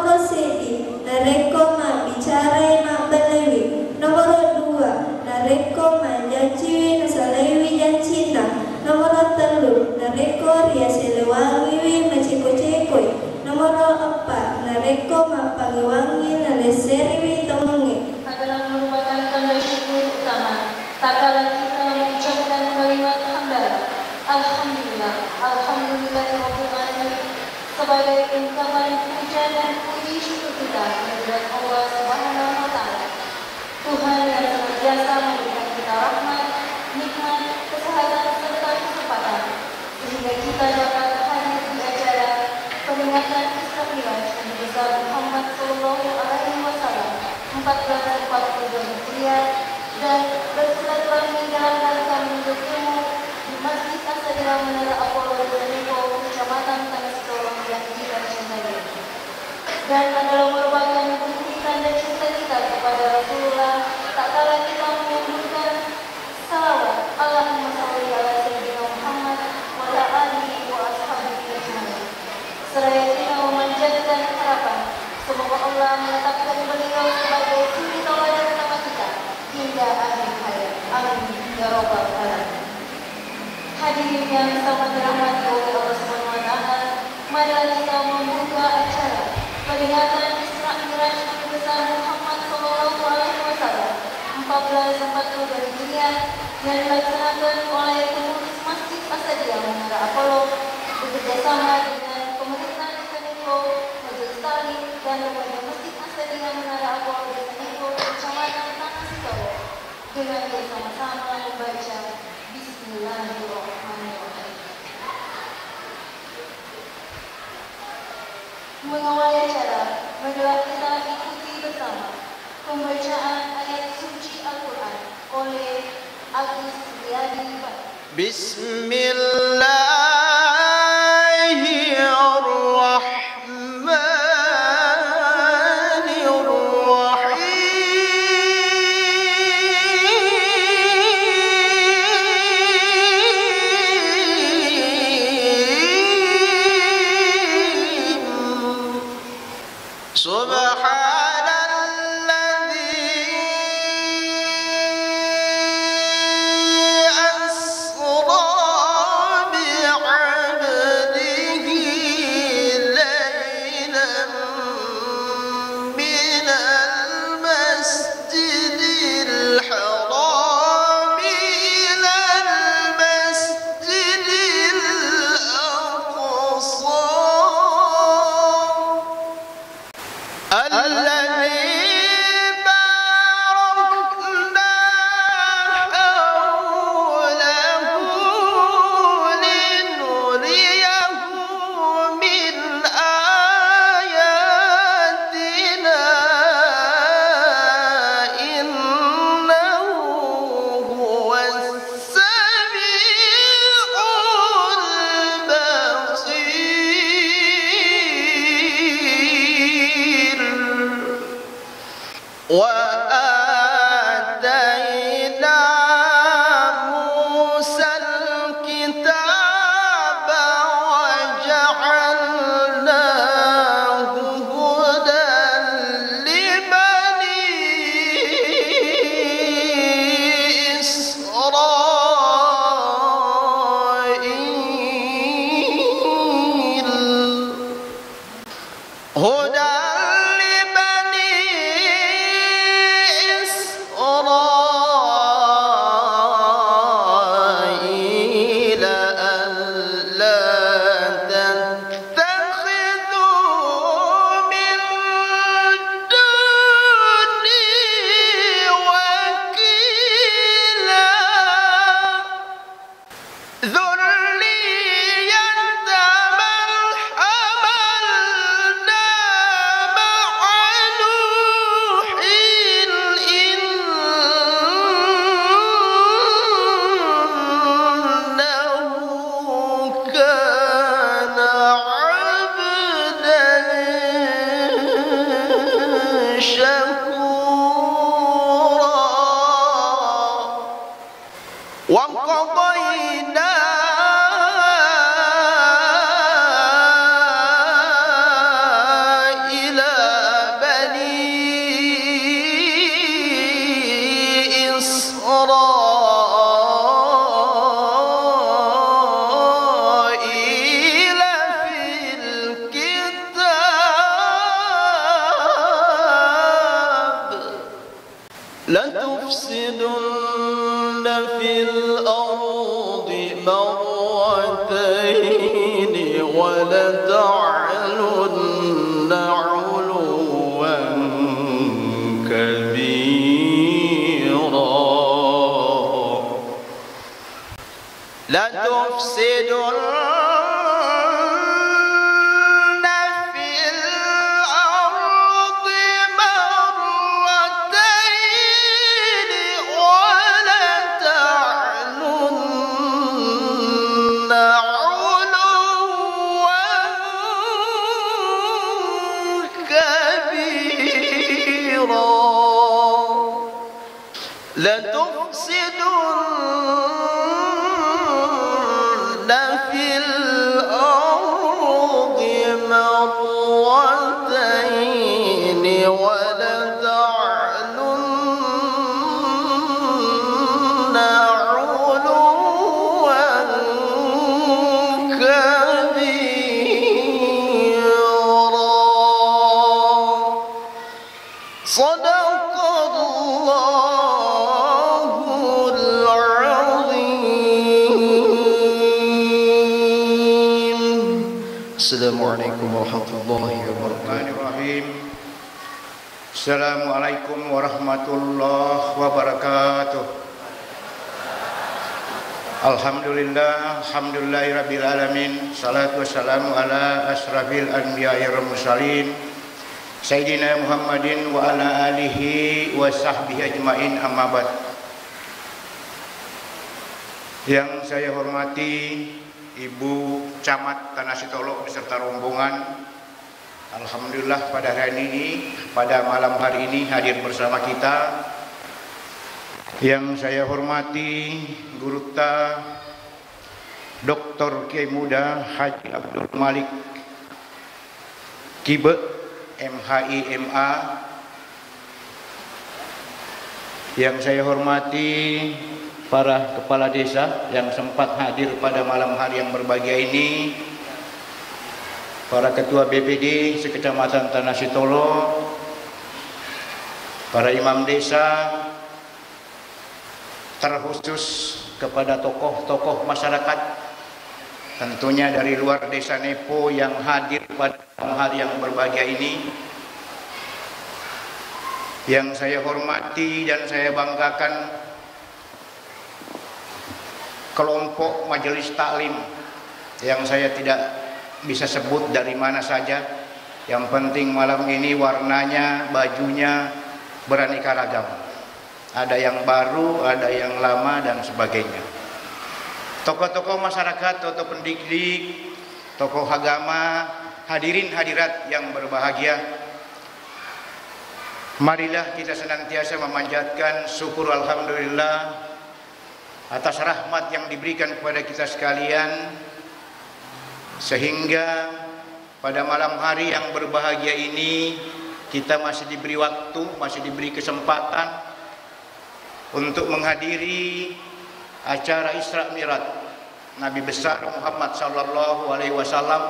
Nomor sedi, nareko ma bicara ma balewi. Nomor dua, nareko ma janji nasalewi jancinta. Nomor telu, nareko ria selewangi maceko-cekoi. Nomor empat, nareko ma pagewangi naleseri tomongi. Adalah merupakan tanda syukur utama. Tak kalah kita mengucapkan kalimat hamdalah. Alhamdulillah, alhamdulillahirabbil alamin. Sebagai ungkapan puja dan puji syukur kita kehadirat Allah Subhanahu wa taala. Tuhan yang senantiasa memberikan kita rahmat, nikmat, kesehatan serta kesempatan sehingga kita dapat hadir di acara peringatan Isra Miraj Nabi besar Muhammad sallallahu alaihi wasallam 1442 Hijriah dan bersilaturahmi dalam rangka menuntut ilmu di Masjid As-Sadirah Menara Apollo Depo, Kecamatan Tanah Sitorong yang kita cintai. Dan adalah merupakan bukti tanda cinta kita kepada Rasulullah. Tak kalah kita menyebutkan salawat Allahumma shalli ala sayyidina Muhammad wa ala alihi wa ashabihi ajmain. Seraya kita memanjatkan harapan semoga Allah menetapkan beliau sebagai suri tauladan utama kita hingga akhir hayat. Amin ya rabbal alamin. Hadirin yang sangat dirahmati oleh Allah Subhanahu wa taala, marilah kita membuka acara peringatan Isra Miraj Nabi besar Muhammad sallallahu alaihi wasallam 1442 Hijriah yang dilaksanakan oleh pengurus Masjid As-Sadirah Menara Apollo bekerjasama dengan pemerintah Desa Neko, Majelis Taklim dan lembaga Masjid As-Sadirah Menara Apollo Desa Neko, Kecamatan Tanah Sitorong dengan bersama-sama membaca Bismillahirrahmanirrahim. Mengawali acara, marilah kita ikuti bersama pembacaan ayat suci Al-Quran oleh Agus Riyadi. لتفسدن في الأرض مرتين ولتعلن علوا كبيرا لتفسدن Assalamualaikum warahmatullahi wabarakatuh. Assalamualaikum warahmatullahi wabarakatuh. Alhamdulillah, alhamdulillahirabbil alamin. Salatu wassalamu ala asrafil anbiya'i wal mursalin Sayyidina Muhammadin wa ala alihi wa sahbihi ajmain, amma ba'd. Yang saya hormati Ibu Camat Tanah Sitolo beserta rombongan, alhamdulillah pada hari ini, pada malam hari ini hadir bersama kita. Yang saya hormati Guru Ta Dr. Kiai Muda Haji Abdul Malik Kibe MHI MA. Yang saya hormati para kepala desa yang sempat hadir pada malam hari yang berbahagia ini, para ketua BPD sekecamatan Tanah Sitolo, para imam desa, terkhusus kepada tokoh-tokoh masyarakat tentunya dari luar desa Nepo yang hadir pada malam hari yang berbahagia ini. Yang saya hormati dan saya banggakan kelompok majelis taklim yang saya tidak bisa sebut dari mana saja. Yang penting malam ini warnanya, bajunya beraneka ragam. Ada yang baru, ada yang lama dan sebagainya. Tokoh-tokoh masyarakat, tokoh pendidik, tokoh agama, hadirin hadirat yang berbahagia. Marilah kita senantiasa memanjatkan syukur alhamdulillah atas rahmat yang diberikan kepada kita sekalian, sehingga pada malam hari yang berbahagia ini kita masih diberi waktu, masih diberi kesempatan untuk menghadiri acara Isra Mi'raj Nabi besar Muhammad SAW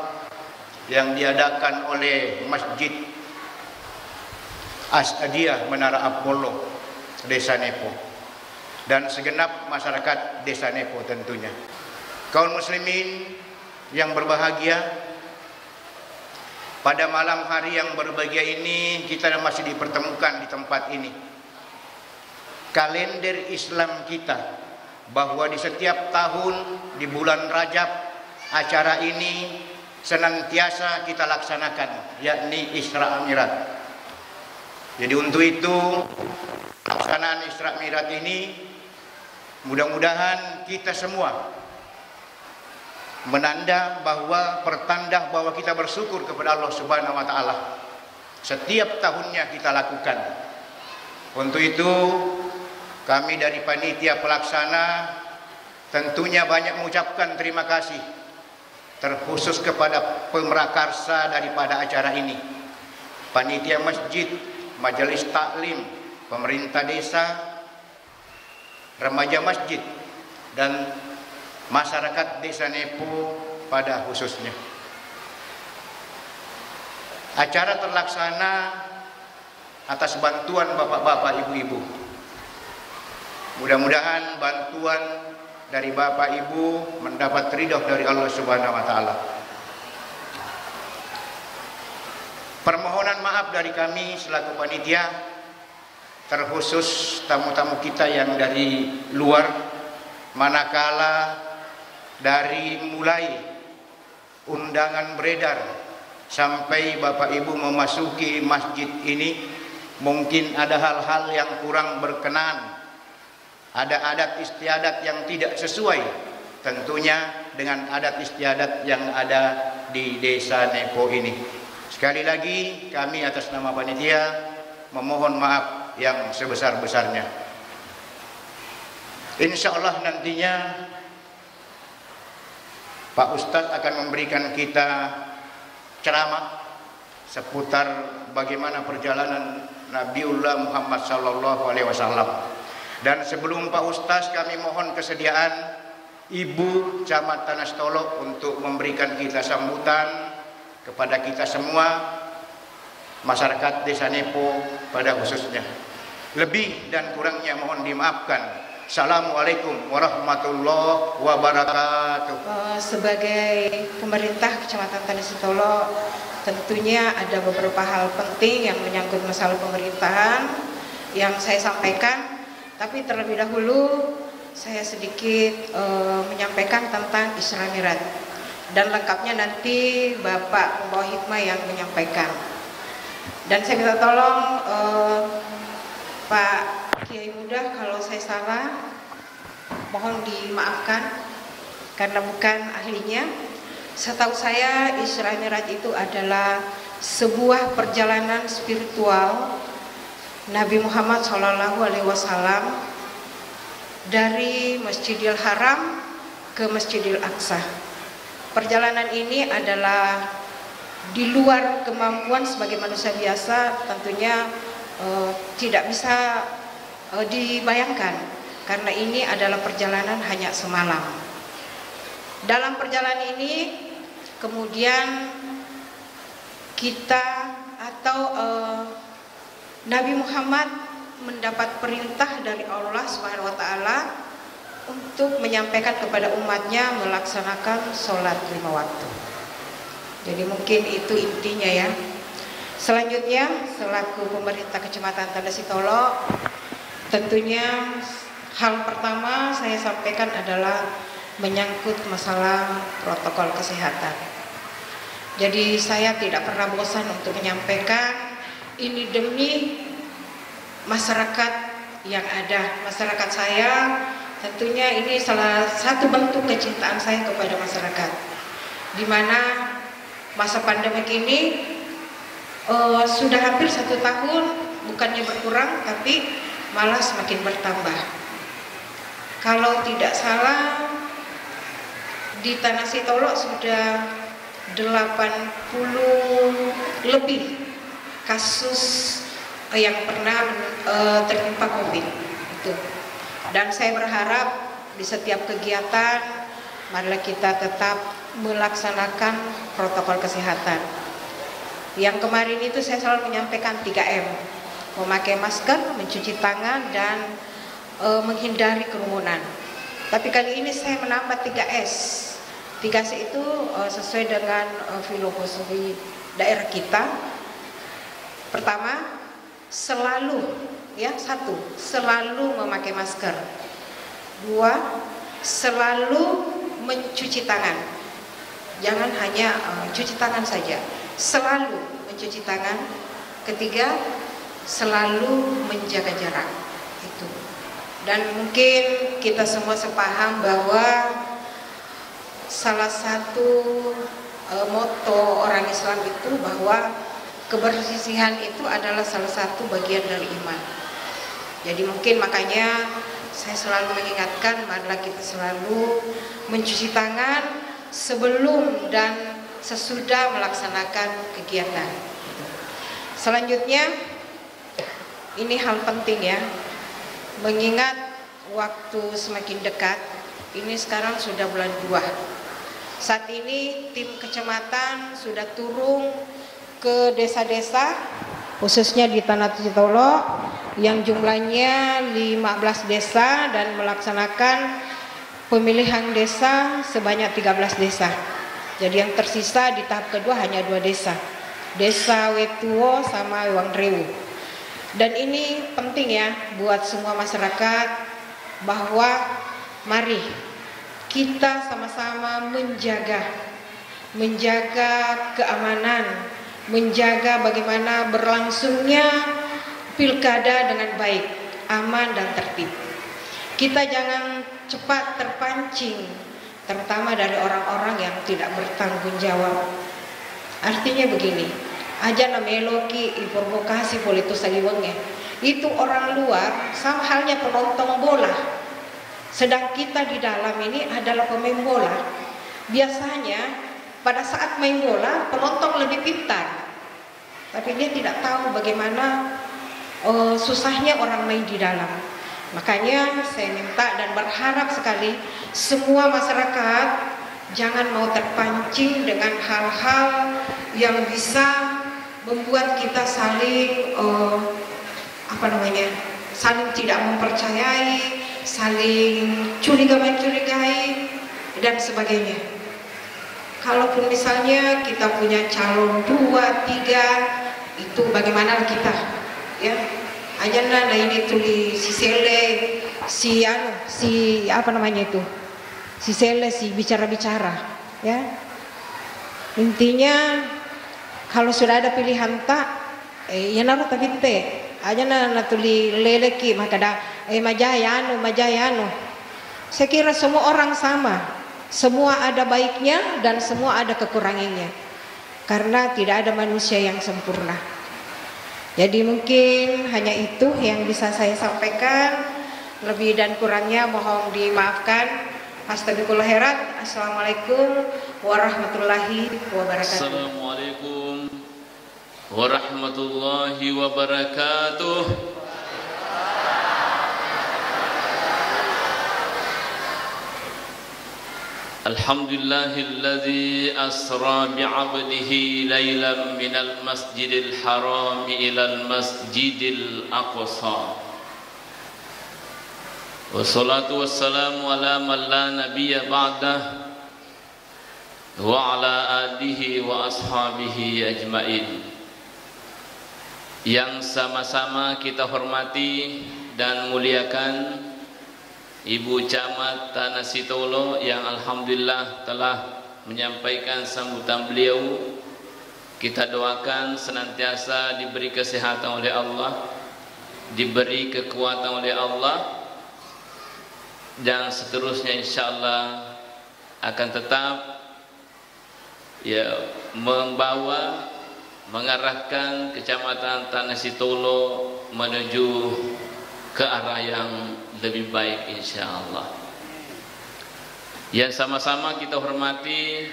yang diadakan oleh Masjid Asadiyah Menara Apollo Desa Nepo dan segenap masyarakat Desa Nepo tentunya. Kaum muslimin yang berbahagia, pada malam hari yang berbahagia ini kita masih dipertemukan di tempat ini. Kalender Islam kita bahwa di setiap tahun di bulan Rajab acara ini senantiasa kita laksanakan, yakni Isra Mi'raj. Jadi untuk itu pelaksanaan Isra Mi'raj ini mudah-mudahan kita semua pertanda bahwa kita bersyukur kepada Allah Subhanahu wa taala. Setiap tahunnya kita lakukan. Untuk itu kami dari panitia pelaksana tentunya banyak mengucapkan terima kasih terkhusus kepada pemrakarsa daripada acara ini. Panitia masjid, majelis taklim, pemerintah desa, remaja masjid dan masyarakat Desa Nepo pada khususnya. Acara terlaksana atas bantuan bapak-bapak, ibu-ibu Mudah-mudahan bantuan dari Bapak Ibu mendapat ridho dari Allah Subhanahu wa taala. Permohonan maaf dari kami selaku panitia, terkhusus tamu-tamu kita yang dari luar, manakala dari mulai undangan beredar sampai Bapak Ibu memasuki masjid ini, mungkin ada hal-hal yang kurang berkenan, ada adat istiadat yang tidak sesuai tentunya dengan adat istiadat yang ada di Desa Nepo ini. Sekali lagi kami atas nama panitia memohon maaf yang sebesar-besarnya. Insya Allah nantinya Pak Ustadz akan memberikan kita ceramah seputar bagaimana perjalanan Nabiullah Muhammad SAW. Dan sebelum Pak Ustadz, kami mohon kesediaan Ibu Camat Tanah Sitolo untuk memberikan kita sambutan kepada kita semua, masyarakat Desa Nepo pada khususnya. Lebih dan kurangnya mohon dimaafkan. Assalamualaikum warahmatullahi wabarakatuh. Sebagai pemerintah Kecamatan Tanah Sitolo, tentunya ada beberapa hal penting yang menyangkut masalah pemerintahan yang saya sampaikan. Tapi terlebih dahulu saya sedikit menyampaikan tentang Isra Mi'raj, dan lengkapnya nanti Bapak Pembawa Hikmah yang menyampaikan. Dan saya minta tolong Pak Kiai Muda, kalau saya salah mohon dimaafkan karena bukan ahlinya. Setahu saya Isra Mi'raj itu adalah sebuah perjalanan spiritual Nabi Muhammad SAW dari Masjidil Haram ke Masjidil Aqsa. Perjalanan ini adalah di luar kemampuan sebagai manusia biasa, tentunya tidak bisa dibayangkan karena ini adalah perjalanan hanya semalam. Dalam perjalanan ini kemudian kita atau Nabi Muhammad mendapat perintah dari Allah Subhanahu wa taala untuk menyampaikan kepada umatnya melaksanakan sholat 5 waktu. Jadi mungkin itu intinya ya. Selanjutnya selaku pemerintah Kecamatan Tanah Sitolo, tentunya hal pertama saya sampaikan adalah menyangkut masalah protokol kesehatan. Jadi saya tidak pernah bosan untuk menyampaikan ini demi masyarakat yang ada. Masyarakat saya tentunya ini salah satu bentuk kecintaan saya kepada masyarakat, di mana masa pandemik ini sudah hampir 1 tahun, bukannya berkurang tapi malah semakin bertambah. Kalau tidak salah di Tanah Sitolo sudah 80 lebih kasus yang pernah tertimpa COVID itu. Dan saya berharap di setiap kegiatan marilah kita tetap melaksanakan protokol kesehatan. Yang kemarin itu saya selalu menyampaikan 3M, memakai masker, mencuci tangan, dan menghindari kerumunan. Tapi kali ini saya menambah 3S. 3S itu sesuai dengan filosofi daerah kita. Pertama, selalu selalu memakai masker. 2, selalu mencuci tangan. Jangan hanya cuci tangan saja, selalu mencuci tangan. 3, selalu menjaga jarak. Itu. Dan mungkin kita semua sepaham bahwa salah satu moto orang Islam itu bahwa kebersihan itu adalah salah satu bagian dari iman. Jadi mungkin makanya saya selalu mengingatkan, marilah kita selalu mencuci tangan sebelum dan sesudah melaksanakan kegiatan. Selanjutnya, ini hal penting ya, mengingat waktu semakin dekat. Ini sekarang sudah bulan 2. Saat ini tim kecamatan sudah turun ke desa-desa khususnya di Tanah Sitolo yang jumlahnya 15 desa dan melaksanakan pemilihan desa sebanyak 13 desa. Jadi yang tersisa di tahap kedua hanya 2 desa, Desa Wetuo sama Wangrewu. Dan ini penting ya buat semua masyarakat, bahwa mari kita sama-sama menjaga keamanan, menjaga bagaimana berlangsungnya pilkada dengan baik, aman dan tertib. Kita jangan cepat terpancing, terutama dari orang-orang yang tidak bertanggung jawab. Artinya begini, aja nameloki provokasi politus saliwenge. Itu orang luar sama halnya penonton bola. Sedang kita di dalam ini adalah pemain bola. Biasanya pada saat main bola penonton lebih pintar, tapi dia tidak tahu bagaimana susahnya orang main di dalam. Makanya saya minta dan berharap sekali semua masyarakat jangan mau terpancing dengan hal-hal yang bisa membuat kita saling saling tidak mempercayai, saling curiga-mencurigai dan sebagainya. Kalaupun misalnya kita punya calon 2, 3, itu bagaimana kita, ya? Ajana nah ini tulis si Sele, si Sele si bicara-bicara, ya. Intinya kalau sudah ada pilihan tak, ya naruh tapi aja na tuli leleki makada majayano. Saya kira semua orang sama, semua ada baiknya dan semua ada kekurangannya, karena tidak ada manusia yang sempurna. Jadi mungkin hanya itu yang bisa saya sampaikan, lebih dan kurangnya mohon dimaafkan. Astagfirullah khairat. Assalamualaikum warahmatullahi wabarakatuh. Assalamualaikum warahmatullahi wabarakatuh. Alhamdulillahilladzi asra bi'abdihi laylan minal masjidil haram ilal masjidil aqsa. Wassalatu wassalamu ala man la nabiyya ba'dah wa ala alihi wa ashabihi ajmain. Yang sama-sama kita hormati dan muliakan Ibu Camat Tanah Sitolo yang alhamdulillah telah menyampaikan sambutan beliau. Kita doakan senantiasa diberi kesehatan oleh Allah, diberi kekuatan oleh Allah, dan seterusnya insyaallah akan tetap ya membawa, mengarahkan Kecamatan Tanah Sitolo menuju ke arah yang lebih baik insyaallah. Yang sama-sama kita hormati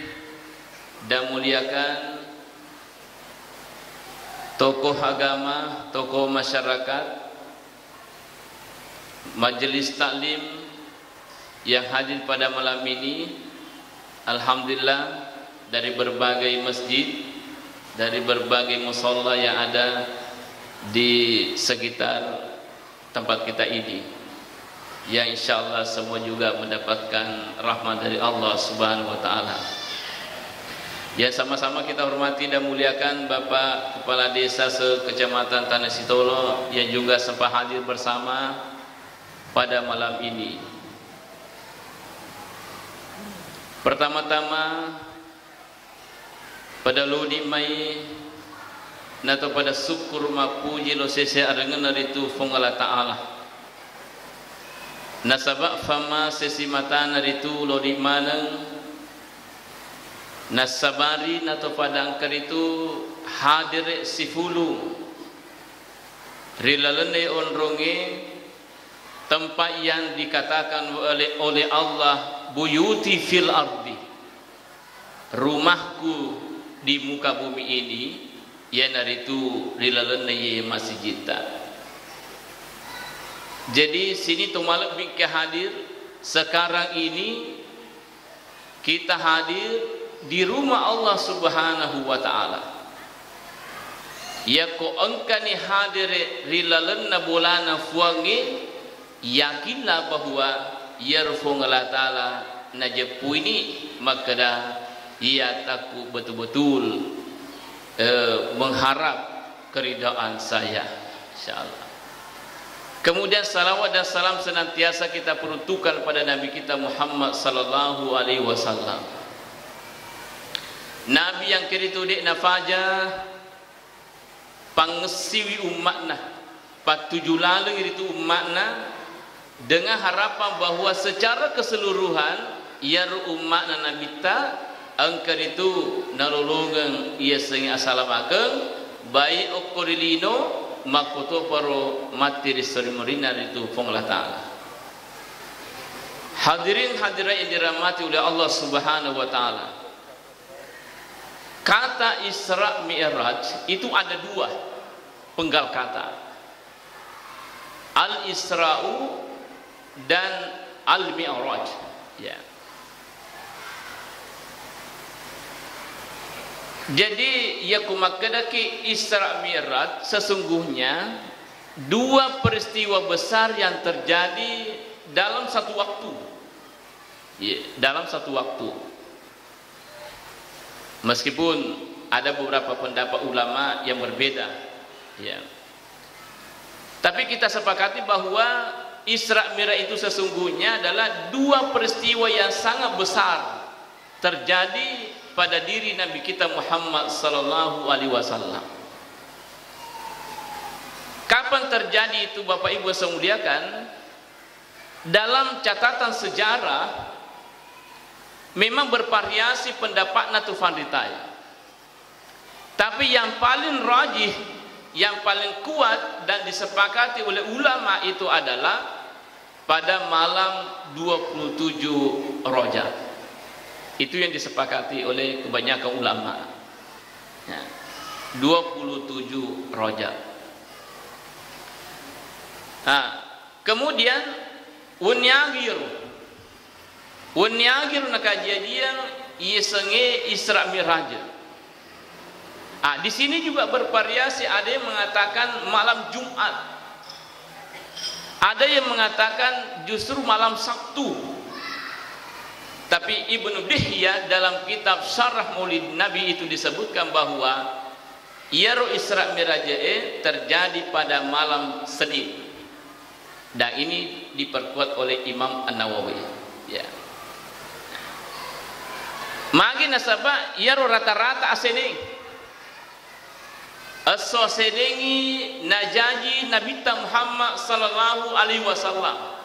dan muliakan tokoh agama, tokoh masyarakat, majelis taklim yang hadir pada malam ini. Alhamdulillah dari berbagai masjid, dari berbagai musholla yang ada di sekitar tempat kita ini, yang insyaallah semua juga mendapatkan rahmat dari Allah Subhanahu wa taala. Yang sama-sama kita hormati dan muliakan Bapak Kepala Desa Kecamatan Tanah Sitolo yang juga sempat hadir bersama pada malam ini. Pertama-tama pada ludi mai nato pada syukur mapuji lo sese arengan naritu fongala ta'ala nasabak fama sesi mata naritu lo di manang nasabari nato pada angkar itu hadir sifulu rilalene onronge tempat yang dikatakan oleh Allah buyuti fil ardi, rumahku di muka bumi ini, ya naritu rilalana ye masjidta. Jadi sini tumalak bingke hadir sekarang ini kita hadir di rumah Allah Subhanahu wa taala. ya ko engkani hadir rilalenna bulana fuangi yakinlah bahwa yarfung Allah Ta'ala najepu ini maka ia takut betul-betul mengharap keridaan saya, insyaallah. Kemudian salawat dan salam senantiasa kita peruntukkan pada Nabi kita Muhammad sallallahu alaihi wasallam. Nabi yang kiritu dek nafaja pangesiwi umatna, patuju lalu itu umatna dengan harapan bahwa secara keseluruhan ia umatna Nabi ta angker itu nalulungan ia sengi asalamakeun baik okorilino makoto paro mati risorimorina itu Allah Ta'ala. Hadirin hadirat yang dirahmati oleh Allah Subhanahu wa Ta'ala, kata Isra Mi'raj itu ada dua penggal kata, Al-Isra'u dan Al-Mi'raj, ya. Jadi ya kumakadaki Isra Mi'raj sesungguhnya dua peristiwa besar yang terjadi dalam satu waktu, ya, dalam satu waktu. Meskipun ada beberapa pendapat ulama yang berbeda, ya. Tapi kita sepakati bahwa Isra Mi'raj itu sesungguhnya adalah dua peristiwa yang sangat besar terjadi pada diri Nabi kita Muhammad sallallahu alaihi wasallam. Kapan terjadi itu Bapak Ibu saya muliakan? Dalam catatan sejarah memang bervariasi pendapat Natufan Ritai. Tapi yang paling rajih, yang paling kuat dan disepakati oleh ulama itu adalah pada malam 27 Rajab. Itu yang disepakati oleh kebanyakan ulama, ya, 27 Rajab. Kemudian Unyagir na kejadian isenge Isra Mi'raj. Di sini juga bervariasi, ada yang mengatakan malam Jumat, ada yang mengatakan justru malam Sabtu. Tapi Ibnu Dihya dalam kitab Syarah Maulid Nabi itu disebutkan bahwa Yaru Isra Mi'raj terjadi pada malam Senin. Dan ini diperkuat oleh Imam An-Nawawi, ya. Magi nasabah Yaru rata-rata aseneng aso sedengi najaji Nabi Muhammad sallallahu alaihi wasallam.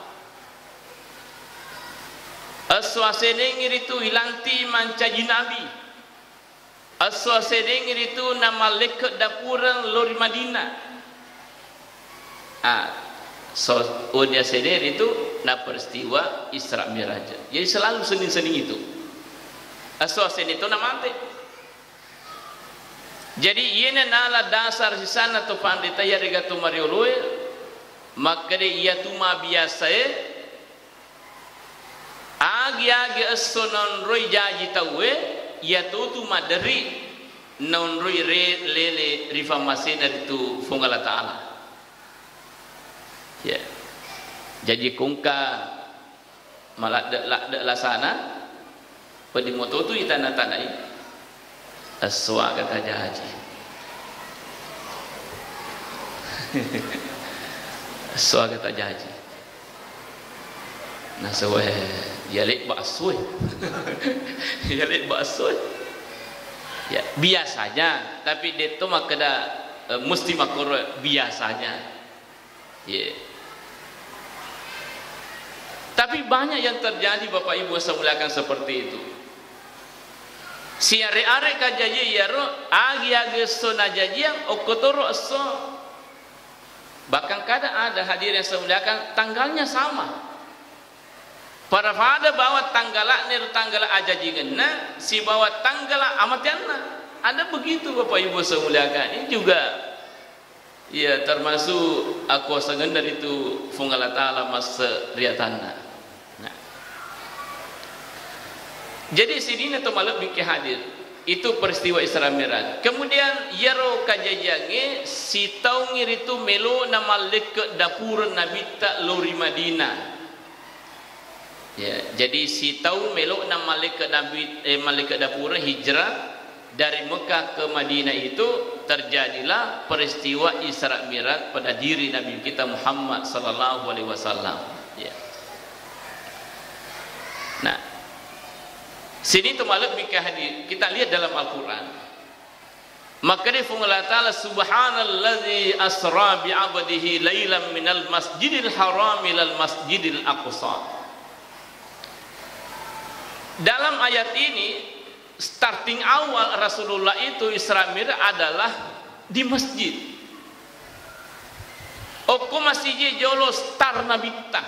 Aswasedengir itu hilanti mancaji Nabi. Aswasedengir itu nama leket dapuran lori Madinah. Unia seder itu na peristiwa Isra Mi'raj. Jadi selalu sening-sening itu. Aswasedengir itu nama ante. Jadi ini nala dasar di sana tu pandita ya regatu mariolue. Maka dia tu ma biasa agi asonon roy jaji tawe ya tu madari non roy lele rifamasi dari tu fungala Ta'ala, ya. Jadi kungka malah de sana pada moto tu itana-tanai aswa kata haji aswa kata haji nah sewe yalik bakso yalik bakso ya biasanya, tapi dia tu makada mesti makor biasanya, ya. Tapi banyak yang terjadi Bapak Ibu semuliakan seperti itu. Si are-are kajaji yaro agi so najajian okotoro so, bahkan kadang ada hadir yang semuliakan tanggalnya sama. Para fada bawa tanggala ner tanggala aja jingenna, si bawa tanggala amatianna. Ada begitu Bapak Ibu semuliakan. Ini juga ya termasuk aku sangan dari itu fungala Ta'ala mas riatanna. Nah. Jadi sini tu malam bikin hadir. Itu peristiwa Isra Mi'raj. Kemudian yaro kajajange si tau ngiritu melo nama leke dapur Nabi tak lori Madinah. Ya, jadi si tahu melok nama malaikat Nabi malaikat dapur hijrah dari Mekah ke Madinah itu terjadilah peristiwa Isra Mi'raj pada diri Nabi kita Muhammad sallallahu alaihi wasallam. Ya. Nah, sini tu malam hadir kita lihat dalam Al-Qur'an. Maka dia Allah Ta'ala subhanallazi asra bi 'abdihi lailan minal masjidil haram ilal masjidil aqsa. Dalam ayat ini starting awal Rasulullah itu Isra Mi'raj adalah di masjid. Oko masjid jolo star Nabi ta,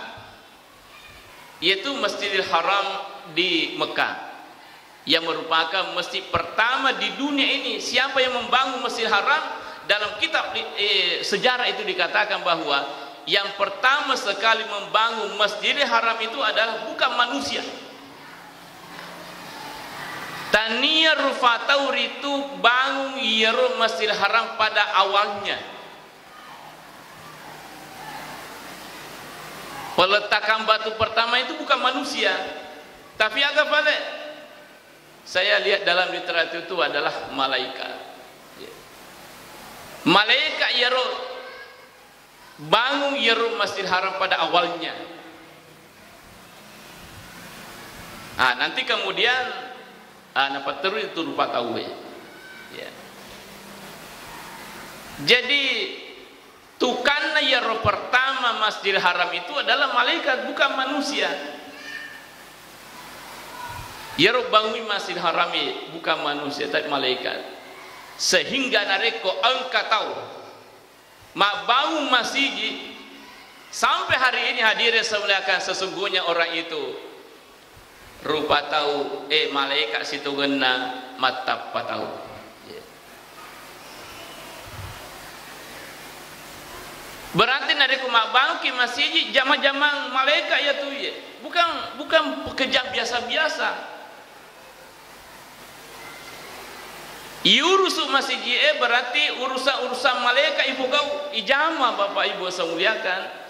yaitu Masjidil Haram di Mekah, yang merupakan masjid pertama di dunia ini. Siapa yang membangun Masjidil Haram? Dalam kitab sejarah itu dikatakan bahwa yang pertama sekali membangun Masjidil Haram itu adalah bukan manusia. Taniyar Rufataur itu bangun Yeru Masjidil Haram pada awalnya. Peletakan batu pertama itu bukan manusia, tapi agak balik. Saya lihat dalam literatur itu adalah malaikat. Malaikat Yeru bangun Yeru Masjidil Haram pada awalnya. Nanti kemudian napa terus itu lupa tahu ya. Jadi tukana ya pertama Masjidil Haram itu adalah malaikat, bukan manusia. Ya bangun Masjidil Haram bukan manusia tapi malaikat. Sehingga nareko angka tahu mak bangun masjid sampai hari ini hadir semuliakan sesungguhnya orang itu rupa tahu malaikat situ gena mata patau. Berarti nari kumak bangki masjid jama-jama malaikat ya tu ya. Bukan pekerja biasa-biasa. Iurusu masjid berarti urusan malaikat ibu kau ijama Bapak Ibu semuliakan.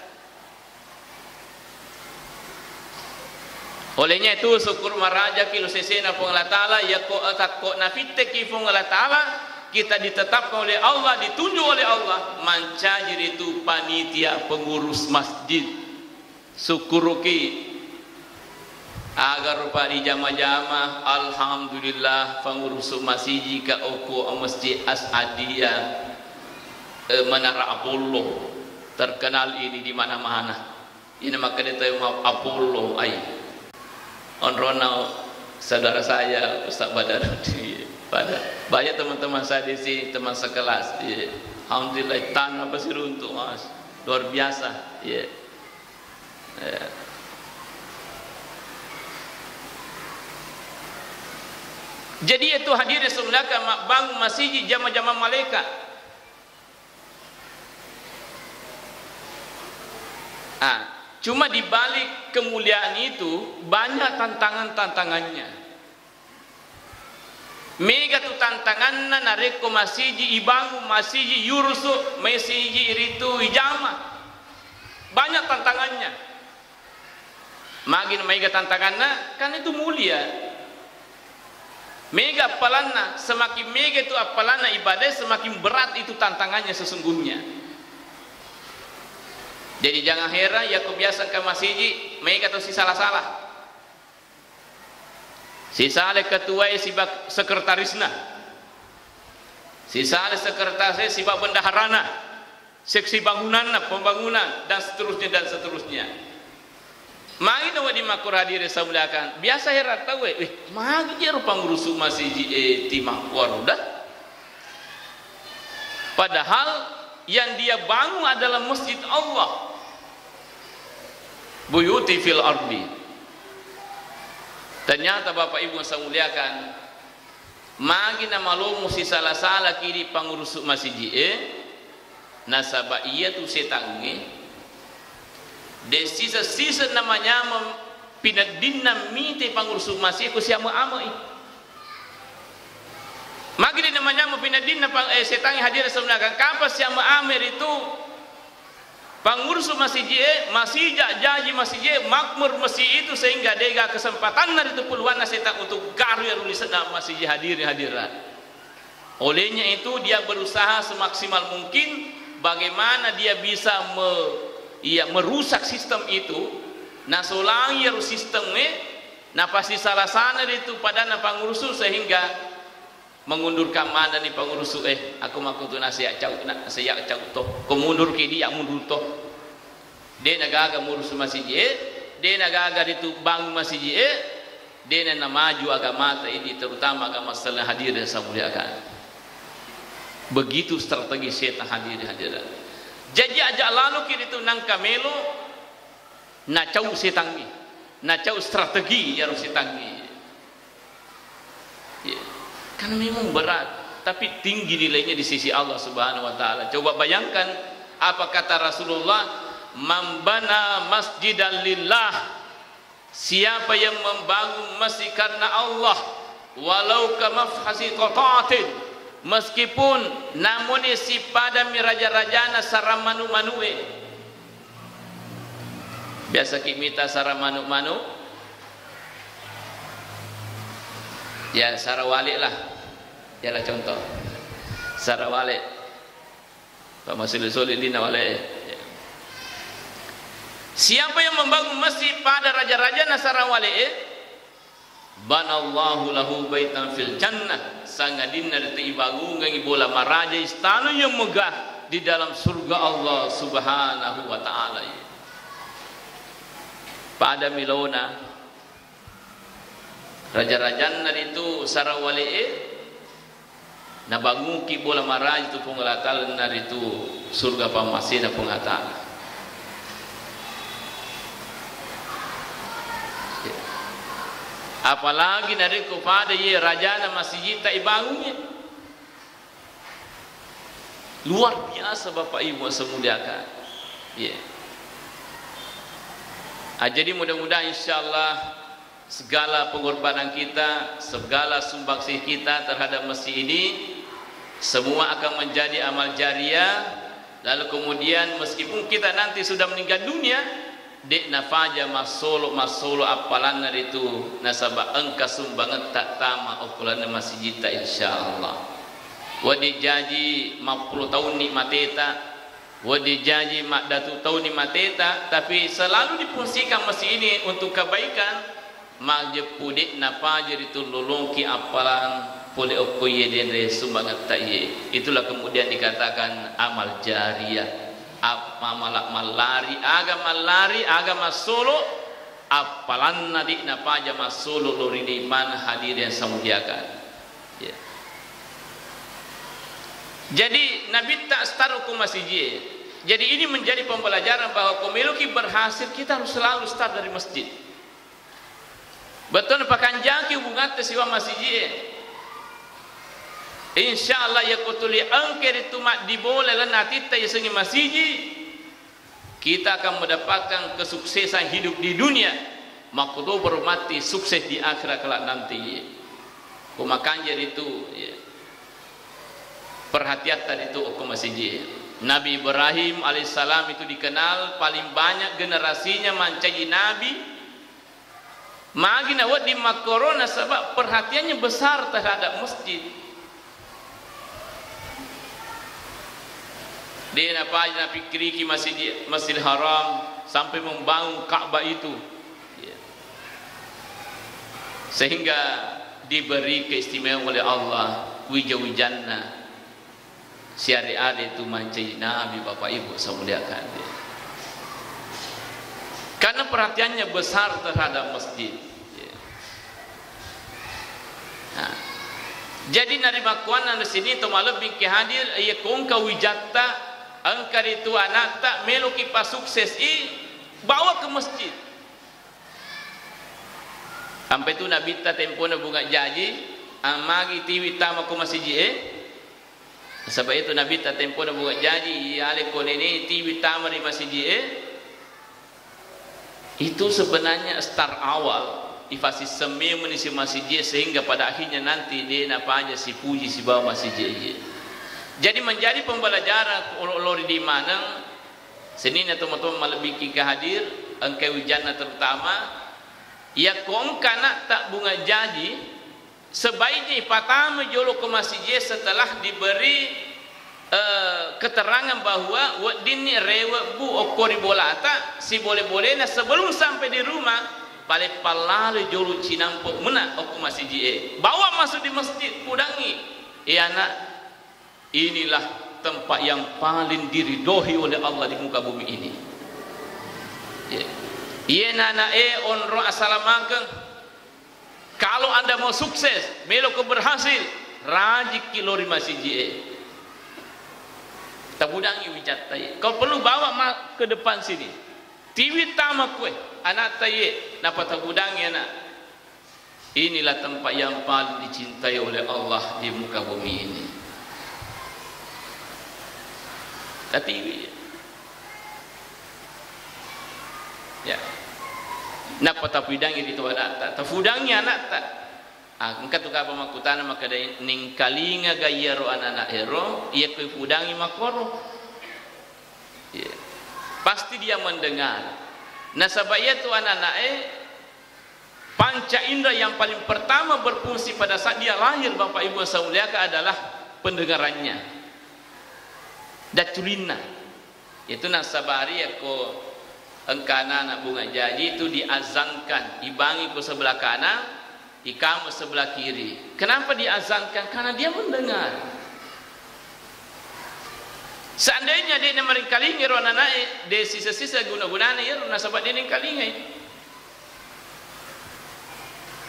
Olehnya itu syukur maraja kilo sesena pun Allah Ta'ala ya ko takko nafite ki pun Allah Ta'ala kita ditetapkan oleh Allah, ditunjuk oleh Allah mancajir itu panitia pengurus masjid. Syukuruki agar rupa di jama-jama alhamdulillah pengurus masjid ka oko masjid As'adiyah Menara Apollo terkenal ini di mana-mana. Ini makanya kita mau Apollo Onronau saudara saya Ustaz Badar pada banyak teman-teman saya di sini, teman sekelas. Alhamdulillah tanah pasir untuk mas luar biasa. Jadi itu hadir semulakan bangun masjid jama-jama malaikat. Cuma di balik kemuliaan itu banyak tantangannya. Mega tu tantanganna nareko masiji ibangu masiji yurusu masiji iritu ijama. Banyak tantangannya. Magin mega tantanganna kan itu mulia. Mega apalanna semakin mega itu apalanna ibadah semakin berat itu tantangannya sesungguhnya. Jadi jangan heran ya kebiasaan ke masjid mereka tu si salah-salah. Si salah ketua si bak sekretarisna. Si salah sekretaris si bak bendaharana. Seksi bangunan, pembangunan dan seterusnya. Mari nawa di makur hadir samuliakan. Biasa heran tahu mari je pengurus masjid timah warudah. Padahal yang dia bangun adalah masjid Allah. Buyuti fil ardi. Ternyata Bapak Ibu saya muliakan, magi nama lo mesti salah-salah kiri pengurus masjid nasabah iya tu setangi. Desisa namanya pinat dinam mite pengurus masjid ku siapa amai. Magi di namanya mupinadin na setangi hadir sebenarnya kapas yang Amir itu pengurus masjid jaji masjid makmur masjid itu sehingga dega kesempatan itu puluhan setan untuk garu yang tulisan masjid hadiran. Olehnya itu dia berusaha semaksimal mungkin bagaimana dia bisa merusak sistem itu. Nah solangi sistemnya, nah pasti salah sana itu pada na pengurus sehingga mengundurkan mana nih pengurus aku maku tu nasihat cau toh kau mundur ke dia mundur toh dia nagaga ngurus masjid dia nagaga itu bangun masjid dia na maju agama ini terutama agama masalah hadir dan samuliakan begitu strategi setan hadiran jadi ajak lalu kiri itu nang kamelo na cau setan ni na cau strategi yang setan ni kan memang berat tapi tinggi nilainya di sisi Allah Subhanahu wa taala. Coba bayangkan apa kata Rasulullah, "Man bana masjidan lillah." Siapa yang membangun masjid karena Allah, walau kamafhasi qata'atin, meskipun namun si pada miraja-rajana saramanu-manue. Biasa kita saramanu-manu ya sarawalik lah, ialah contoh sarawalik Pak Masih Solidina walik. Siapa yang membangun masjid pada raja-raja Nasarawalik banallahu lahu baitan fil jannah sangadina itu ibangun ngi bola maraja istana yang megah di dalam surga Allah Subhanahu wa taala. Pada Milona raja-raja itu sarawali na bangun ki bola maraj itu pengalatal nar itu surga pamasina pengata apalagi dari kepada ye raja na masjid tak ibangunnya luar biasa Bapak Ibu semuliakan jadi mudah-mudahan insyaallah segala pengorbanan kita, segala sumbangsih kita terhadap masjid ini semua akan menjadi amal jariah. Lalu kemudian meskipun kita nanti sudah meninggal dunia, dek nafaja masolo apalan itu nasabah engka sumbangan tak tama ukuran masjid kita insyaallah. Wadi jaji 50 tahun nikmateta, wadi jaji mak datu tahun nikmateta, tapi selalu difungsikan masjid ini untuk kebaikan. Mak pudik napa jadi tu lolong ki apalan boleh okoye dendre sumbangan taye. Itulah kemudian dikatakan amal jariah. Amal lari agama solo apalan nadi napa jama solo lori di mana hadir yang samudiakan. Jadi Nabi tak start hukum masjid. Jadi ini menjadi pembelajaran bahwa komiluki berhasil kita harus selalu start dari masjid. Betul pakan jangki hubungan siwa masjid. Insyaallah ya kutuli angker itu mak diboleh nanti tay sengi masjid. Kita akan mendapatkan kesuksesan hidup di dunia. Makudo bermati sukses di akhirat kelak nanti. Kumakan jadi itu perhatian tadi itu hukum masjid. Nabi Ibrahim alaihissalam itu dikenal paling banyak generasinya mencaci Nabi. Magi nawat di Makorona sebab perhatiannya besar terhadap masjid. Dia nak fikri ki Masjidil Haram sampai membangun Ka'bah itu. Sehingga diberi keistimewaan oleh Allah wijah-wijannah syariat itu mencaci Nabi Bapak Ibu semuliakan dia. Karena perhatiannya besar terhadap masjid. Jadi nari makuan di sini to malebih ke hadir ia kongka wijata angkar itu anak tak meluki pas sukses bawa ke masjid. Sampai tu Nabi ta tempo na bunga jaji amagi tiwi tama ko masjid sebab itu Nabi ta tempo na bunga jaji ale ko ini tiwi tama di masjid itu sebenarnya start awal ifasi semi menisi masjid sehingga pada akhirnya nanti dia apa aja si puji si bawa masjid. Jadi menjadi pembelajaran olori di mana Senin teman-teman malebiki ke hadir engkau wijana terutama ya kong kana tak bunga jadi sebaiknya pertama jolo ke masjid setelah diberi keterangan bahwa wadini rewa bu okori bolata si boleh-bolehnya sebelum sampai di rumah paling palale jolo cinampok mena oku masjid bawa masuk di masjid kudangi ya nak inilah tempat yang paling diridhoi oleh Allah di muka bumi ini. Iya nana onro assalamualaikum. Kalau anda mau sukses, melo berhasil, rajik kilori masjid. Tabudangi wicatai. Kau perlu bawa ke depan sini. Tiwi tamak kue, anak taye, napa tabudangi anak. Inilah tempat yang paling dicintai oleh Allah di muka bumi ini. TV ya napa tapidang itu anak tak tafudangnya anak tak angkat tu apa makutana maka ada ning kalinga gayaro anak ero ia kefudangi makoro ya pasti dia mendengar nasabaya tu anak panca indera yang paling pertama berfungsi pada saat dia lahir Bapak Ibu Sauliaka adalah pendengarannya datulina itu nasabari aku engkana nak bunga jadi itu diazankan ibangi ke sebelah kanan ikamu sebelah kiri kenapa diazankan karena dia mendengar seandainya dia nak meringkalingi rona naik dia sisa-sisa guna-gunanya ya nasabat dia ringkalingi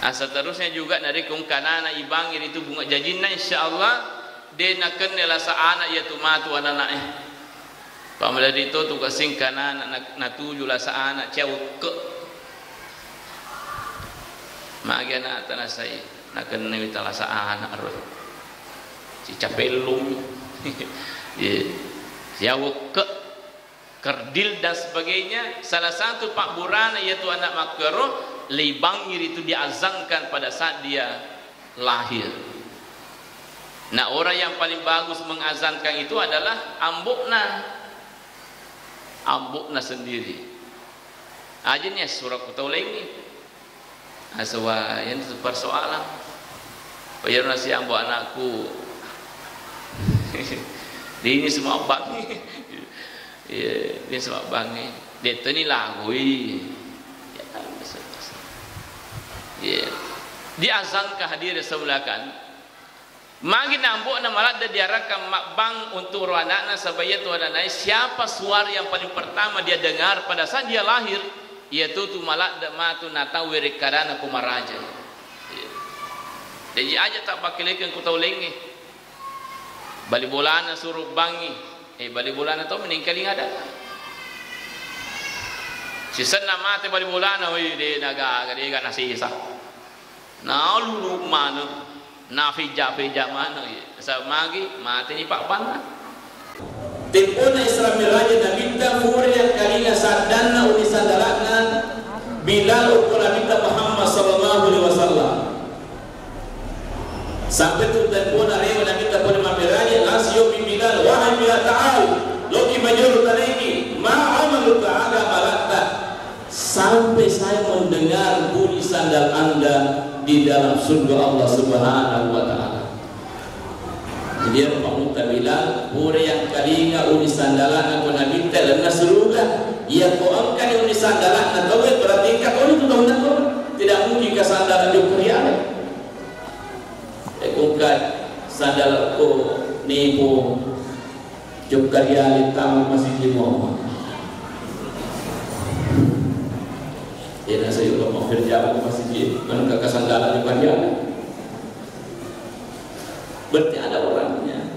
seterusnya juga dari kungkana ibangi itu bunga jajina insyaallah dia nak kenal sa anak ya tumatu anak pamela itu tu kasing kana nak tuju la sa anak cewek ke magi anak tanah saya nak kenal kita la sa anak ro si capelung ya cewek ke kerdil dan sebagainya salah satu pak burana yaitu anak makro libangir itu diazankan pada saat dia lahir. Nah orang yang paling bagus mengazankan itu adalah ambukna sendiri. Aja nih surah kutaulengi. Aswa yang itu persoalan. Bayar nasi ambu anakku. Ini semua bangi. Ini semua bangi. Dia tani lagui. Ya, diazankan hadir sebelahkan. Magi nambok na malat dia diarahkan makbang untuk anak-anak sebaya tu anak-anak siapa suara yang paling pertama dia dengar pada saat dia lahir yaitu tu malat da matu nata wirikarana kumaraja. Jadi aja tak pakai lagi ku tahu lengi. Bali bolana suruh bangi. Bali bolana tu meningkali ada. Sisa nama te bali bolana oi de naga dia kan sisa. Nah lu mana nafija mana magi mati ni pak bana tempona Islam raja nabita fure yang kalinya sadana unisandarakna Bilal ukura minta Muhammad sallallahu alaihi wasallam sampai tu tempona rewa nabita pone mamiraja lasio bi Bilal wahai Bilal ta'al loki majuru tariki ma amalu ta'ala malatta sampai saya mendengar bunyi sandal anda di dalam surga Allah Subhanahu wa taala. Jadi Pak Mutabila pura yang kalinga uni sandalan aku nabi telana surga ia ko angkan uni sandalan atau berarti kat uni tu dah tidak mungkin ke sandalan di kuriane. Ekongkat sandal ko nipo jokariali tamu masjid Muhammad. Ya saya udah mau kerja ke masjid, kan ke sandalan di pagi. Berarti ada orangnya.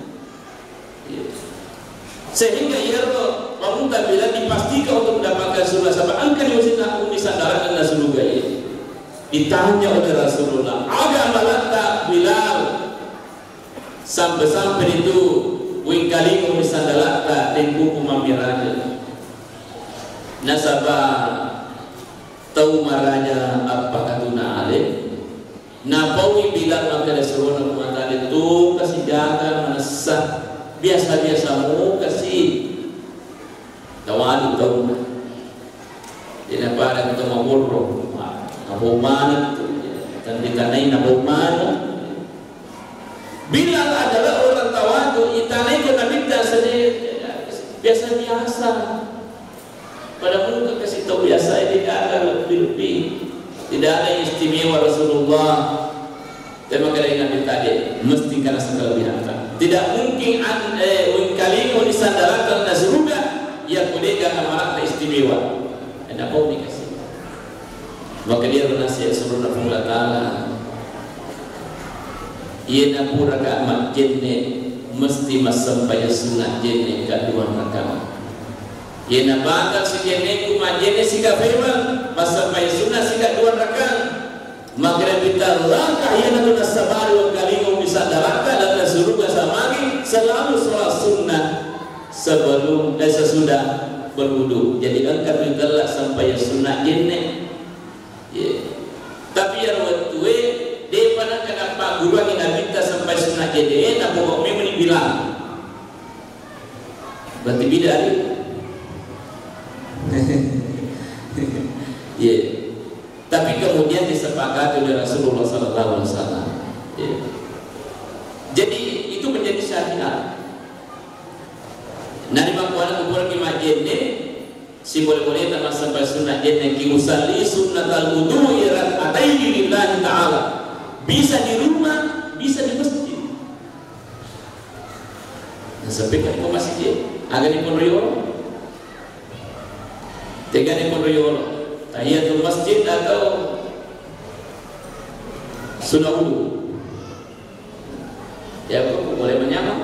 Ya. Sehingga ia meminta bila dipastikan untuk mendapatkan surga sebab angkat di sandalan dan surga ini. Ditanya oleh Rasulullah, ada malata Bilal sampai itu wingkali di sandalan tak tempuh kumamiraja. Nasabah tahu marahnya apa katuna biasa-biasa mau kasih tawadu tahu tidak pada kita mau buruk mau mana dan ditanai nak mana. Bilal adalah orang tawadu, itanai kena minta saja biasa-biasa. Pada muka kasih tahu biasa ini tidak ada lebih-lebih, tidak ada yang istimewa Rasulullah. Tema kali Nabi tadi mesti karena sekelebihan. Tidak mungkin kali kau disandarkan dan surga ya kolega amarat istimewa. Ada kau dikasih. Maka dia bernasihat suruh Allah Taala. Ia nak pura kat mak jenne mesti sampai sunat jenne kat dua rakaat. Ia nak bakal si jenne ku mak jenne si kafirman sampai sunat si kat dua rakaat. Maka kita langkah ia nak guna sabar dua kali kau bisa daraka dan surga sama lagi selalu solat sunnah sebelum dan sesudah berwudu. Jadi angkat bikallah sampai sunat jenne. Tapi yang waktu dia pada kenapa guru yang minta sampai sunat JDE nak pokok memang dibilang berarti beda ni. Tapi kemudian disepakati oleh Rasulullah Sallallahu Alaihi Wasallam. Jadi itu menjadi syariat. Nari bangkuan kumpul kima JDE si boleh-boleh tak sampai sunat JDE ki usalli sunnat al-wudu irat ataini lillahi ta'ala. Bisa di rumah, bisa di masjid. Nah, sampai kan di masjid, agak di Ponorogo, tiga di Ponorogo, tahiyatul masjid atau sunah wudu. Ya, aku boleh menyamar.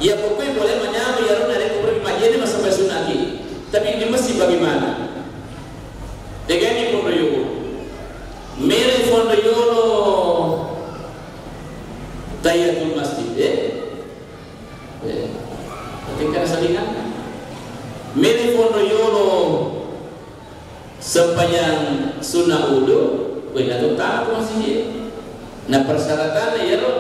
Ya, pokoknya boleh menyamar. Ya, ada yang pergi masjid ini sampai sunah lagi. Tapi di masjid bagaimana? Tegani Ponorogo, mere Ponorogo, tahiyatul masjid, tinggal salingan. Mere Ponorogo, sepanjang sunnah wudu, wena tu tak masjid. Nah persyaratan ya lo,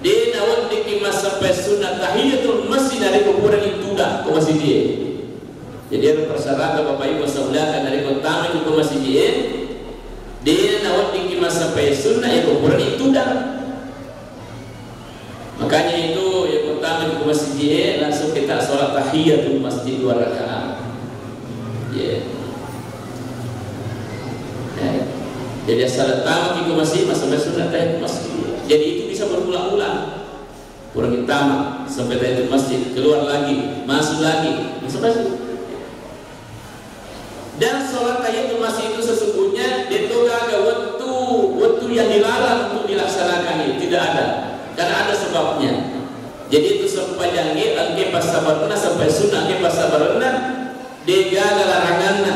dia nawat dikimas sampai sunnah tahiyatul masjid dari kuburan itu dah ke masjid. Jadi ada persyaratan Bapak Ibu saudara dari kota itu ke masjid dia nawat dikimas sampai sunnah ya kuburan itu dah. Makanya itu ya kota itu ke masjid langsung kita sholat tahiyatul masjid 2 rakaat. Jadi salat tamat ke masjid sampai sunnah tahiyatul masjid. Jadi itu bisa berulang-ulang. Kurang tamat sampai tahiyatul masjid, keluar lagi, masuk lagi, masuk. Dan sholat tahiyatul masjid itu sesungguhnya itu ada waktu yang dilarang untuk dilaksanakan, tidak ada, karena ada sebabnya. Jadi itu sepanjang angke pas sabarna sampai sunnah angke pas sabarna degaga laranganna,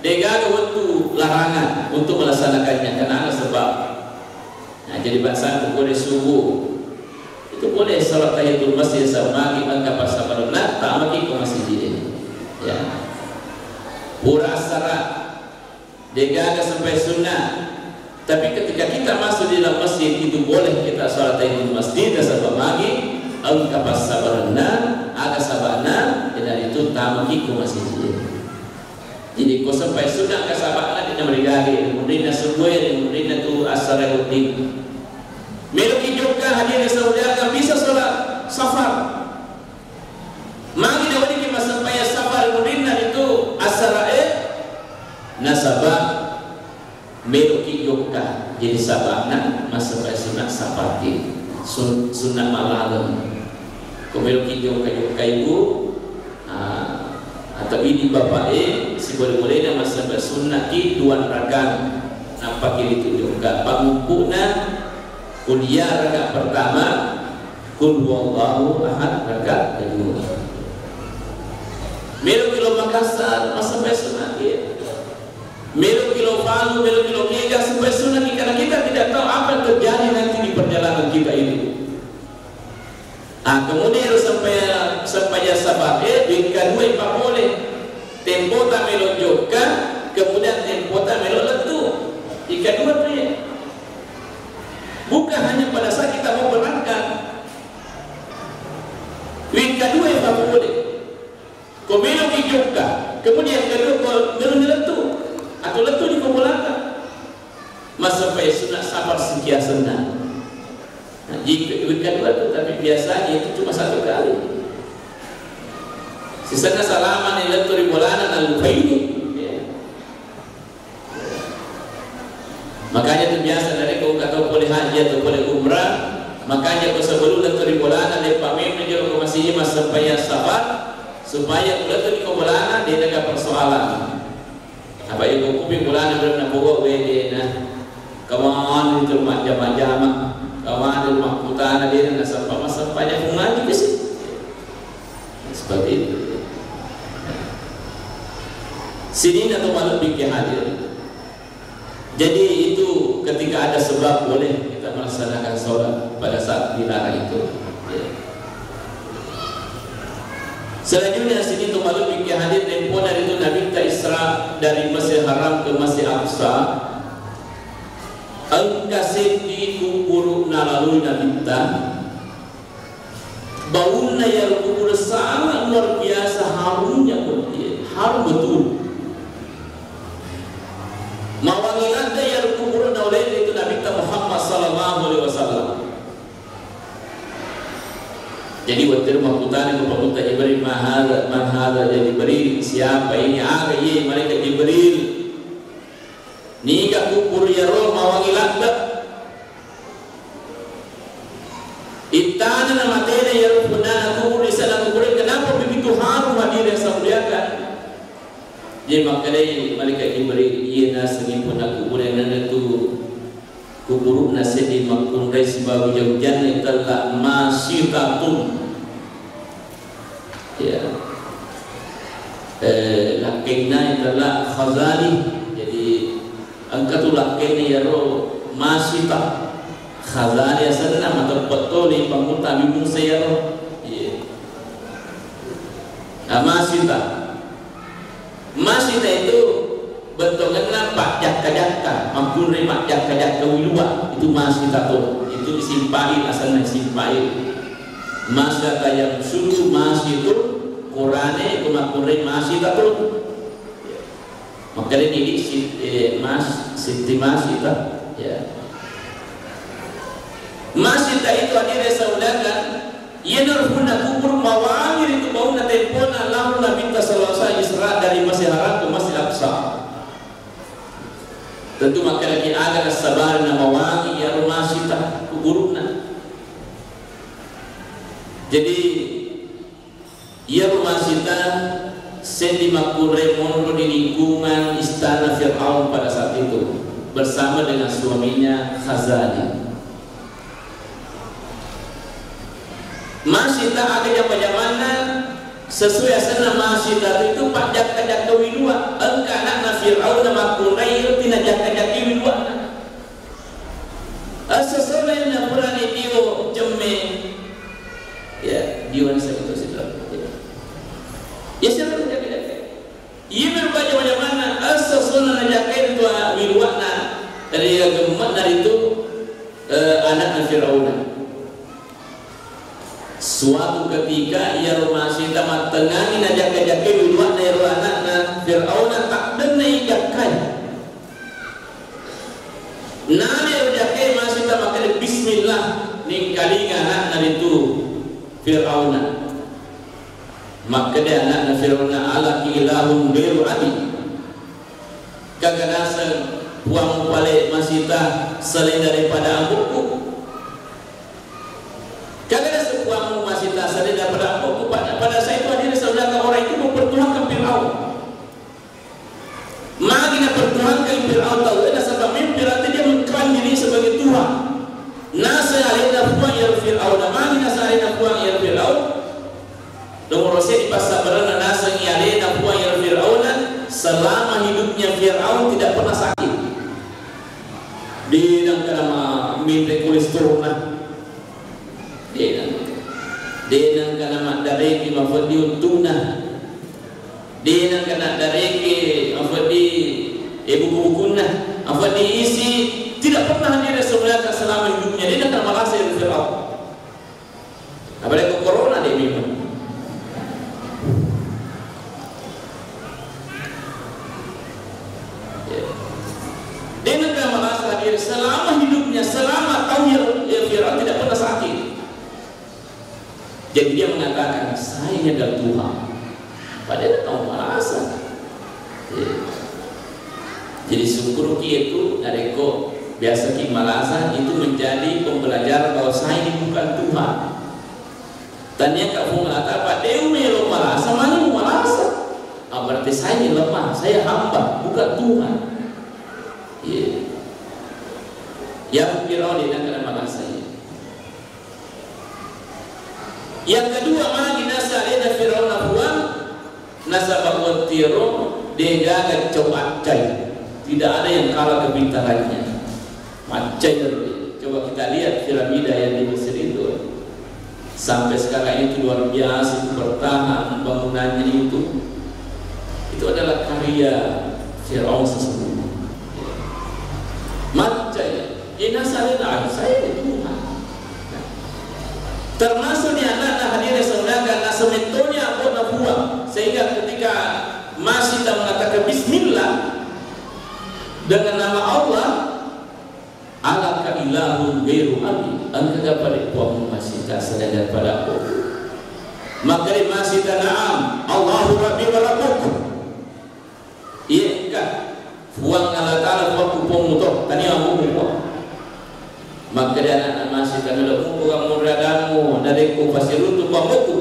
degaga waktu larangan untuk melaksanakannya karena ada sebab. Nah jadi bahasa boleh subuh itu boleh sholat tahiyatul masjid sama angke pas sabarna tak maki ke masjid ini, ya. Pura asara degaga sampai sunnah. Tapi ketika kita masuk di dalam masjid itu boleh kita sholat tahiyatul masjid dan sabab lagi angka pas sabarna ada sabana dan itu tamaki ke masjid. Jadi kau sampai sunnah ke sabana di nama digagi kemudian sebuah kemudian itu asara rutin. Meluki juga hadir saudara bisa sholat safar. Magi dawani kita sampai safar kemudian itu asara nasabah meluki juga jadi sabana masa sunat saparti sunat malam kemeluki juga ibu atau ini bapak si boleh-boleh nama masa sunat di 2 rakaat nampak itu juga pangukuna kuliah rakaat pertama kul huwallahu ahad rakaat kedua meluki lo Makassar masa sunat Melo kilo Palu, melo kilo Mega sampai sunnah karena kita tidak tahu apa yang terjadi nanti di perjalanan kita itu. Kemudian sampai sabar bingkai 2 tak boleh. Tempo tak melo juga, kemudian tempo tak melo letu. Ika 2 tu ya. kita hanya pada saat kita mau berangkat. Yang kedua yang tak boleh. Kau belok ke Jogja, kemudian kedua kau belok letu atau letu di Kumulaka. Masa supaya sunat sabar sekian senang. Nah, jika kedua itu, tapi biasanya itu cuma satu kali. Sisanya salaman yang letu di bulanan dan lupa ini. Makanya itu biasa dari kau kata boleh haji atau boleh umrah. Makanya kau sebelum letu di bulanan dia pamit menjual kau masih mas supaya sabar. Supaya udah tu di kebulanan dia negara persoalan. Apa yang kau kuping bulanan belum nak bawa wede na, kawan itu rumah jamaah, kawan di rumah putana dia nak sampai yang mengaji ke sini. Seperti itu. Sini atau malu pikir hadir. Jadi itu ketika ada sebab boleh kita melaksanakan sholat pada saat dilarang itu. Selanjutnya sini tu malu fikir hadis tempoh dari itu Nabi kita Isra dari Masjid Haram ke Masjid Aqsa. Angkasih di kubur nalalui Nabi kita. Baunya yang kubur sangat luar biasa harumnya pun dia, harum betul. Mawangilan yang kubur nalalui itu Nabi kita Muhammad sallallahu alaihi wasallam. Jadi waktu rumah putana ke pemuta Jibril mahal jadi Jibril siapa ini aga ye mereka Jibril ni ka kubur ya roh mawangi lakda itana na materi ya roh pundana kubur di sana kubur kenapa begitu harum hadir yang saya muliakan. Jadi makanya mereka Jibril ye nasni puna kubur yang itu kubur nasi di makundai sebab jauhan itulah masyitatun ya lakina itulah khazali. Jadi angka tu lakina ya roh masyitah khazali asal nama terbetul di pangkutan bingung saya roh masyitah itu bentuknya pajak kajaka mampun remak kajaka wilua itu masyitah tu itu disimpain asalnya disimpain. Masya yang suruh masih itu Qurane kumakurin masih tak tu. Makanya ini siti masih tak ya. Masih tak itu ada saudara. Ia nerfuna kubur mawangir itu bau na telefon Allah Nabi sallallahu alaihi Isra dari Masjid Haram ke Masjid Aqsa. Tentu maka lagi ada sabar na mawangi ya masih tak kuburna. Jadi ia rumah sita sendi makure mondo di lingkungan istana Fir'aun pada saat itu bersama dengan suaminya Khazali. Masita ada yang bagaimana sesuai asal masita itu pajak kajak kewilua engkau anak Fir'aun makure itu tidak kajak kewilua. Sesuai yang pernah didio jeme ya diwan saya itu sudah ya saya tidak ada ia berbaca bagaimana asasuna najakai itu wilwana dari gemat dari itu anak Firaun. Suatu ketika ia rumah sita matengangi najakai wilwana dari anak Firaun tak denai jakai nani jakai masih tak makan bismillah ningkali anak dari itu Fir'aun. Maka dia anak Fir'aun ala ilahun biru adi. Kagak nasa buang balik masita selain daripada ambuku. Kagak nasa buang masita selain daripada ambuku. Pada saat itu hadir saudara orang itu mempertuhankan Fir'aun. Makin mempertuhankan Fir'aun tahu ada sebab mimpi dia mengklaim diri sebagai Tuhan. Nasa alina buang ya Fir'aun. Makin nasa alina buang ya Fir'aun. Nomor di pasal berana nasa alina buang ya Fir'aun. Selama hidupnya Fir'aun tidak pernah sakit. Dia nak kena minta kolesterol lah. Dia nak kena dariki mafadi untuna. Dia nak kena dariki mafadi buku-buku nah. Mafadi isi tidak pernah hadir sebenarnya selama hidupnya. Dia akan merasa dari Fir'aun. Apalagi corona dia memang. Dia akan merasa hadir selama hidupnya, selama tahun Fir'aun tidak pernah sakit. Jadi dia mengatakan, saya ini adalah Tuhan. Padahal tahu merasa. Jadi syukur itu dari kok biasa ki merasa itu menjadi pembelajaran bahwa saya ini bukan Tuhan. Tanya kamu mengatakan Pak Dewi melo merasa, mana mau merasa? Berarti saya ini lemah, saya hamba, bukan Tuhan. Yang Fir'aun dia akan merasa. Yang kedua, mana nasarina Fir'aun huwa nasabah tiro degaga coba cai. Tidak ada yang kalah kepintarannya. Macai. Coba kita lihat piramida yang di Mesir itu. Sampai sekarang itu luar biasa, itu bertahan bangunannya itu. Itu adalah karya Fir'aun sesungguhnya. Macai. Nasarina saya itu Tuhan. Termasuk di anak hadirnya saudara karena sementonya anggota buah, sehingga ketika masih tak mengatakan Bismillah dengan nama Allah, alaka ilahun ghairu abi, engkau dapat puang masih tak sedang pada aku. Maka dia masih tak naam, Allahu Rabbi wa Rabbukum. Iya enggak, puang Allah Ta'ala puang kupong mutok, tani aku puang. Maka dia anak masih tak ada puang muradamu, dari ku pasti runtuh pamuku.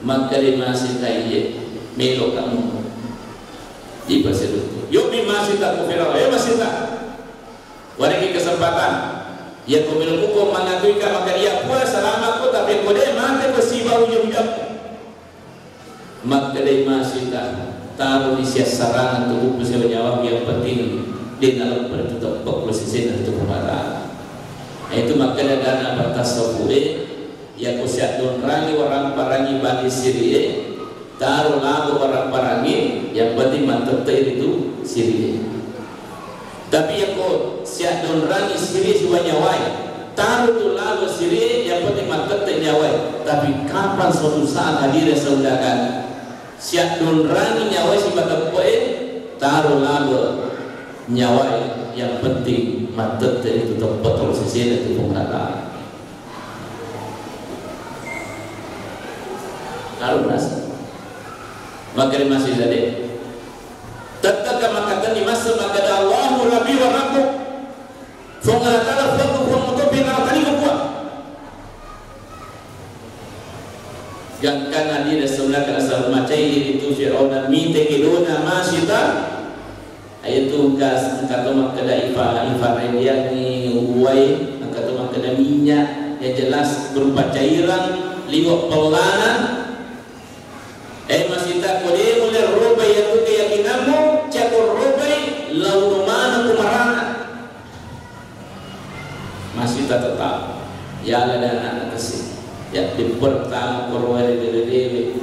Maka dia masih tak iya, melo kamu. Di pasti runtuh. Yuk masih tak kufirau, masih tak. Wariki kesempatan. Ya kau minum kau mengakui maka dia pula selama kau tapi kau dia mati bersibah ujung-ujung. Maka dia masih tak taruh di siasaran tubuh bersama nyawa yang penting di dalam bertutup posisi dan tubuh mata. Itu maka ada batas sabure yang kau siap donrangi orang parangi bagi siri. Taruh lagu orang parangi yang penting mantep itu siri. Tapi yang kau siap donrangi siri semuanya wai. Taruh tu lagu siri yang penting mantep nyawai. Tapi kapan suatu saat hadir saudara siap donrangi nyawai si batak poe taruh lagu nyawai yang penting mantep itu betul sisi itu pengkata. Kalau merasa maka masih jadi tetap maka tadi masa maka Allahu Rabbi wa Rabbuk fungala fatu fumutu bina tadi kuat yang kana dia sebelah asal macai itu Fir'aun dan minta kedona masita itu gas kata maka da ifa dia ni uai kata maka da minyak yang jelas berupa cairan liwat pelana masih tak boleh mulai robai itu keyakinanmu cakur robai lalu mana kumarana masih tak tetap ya ada anak kasih ya di pertama korwari diri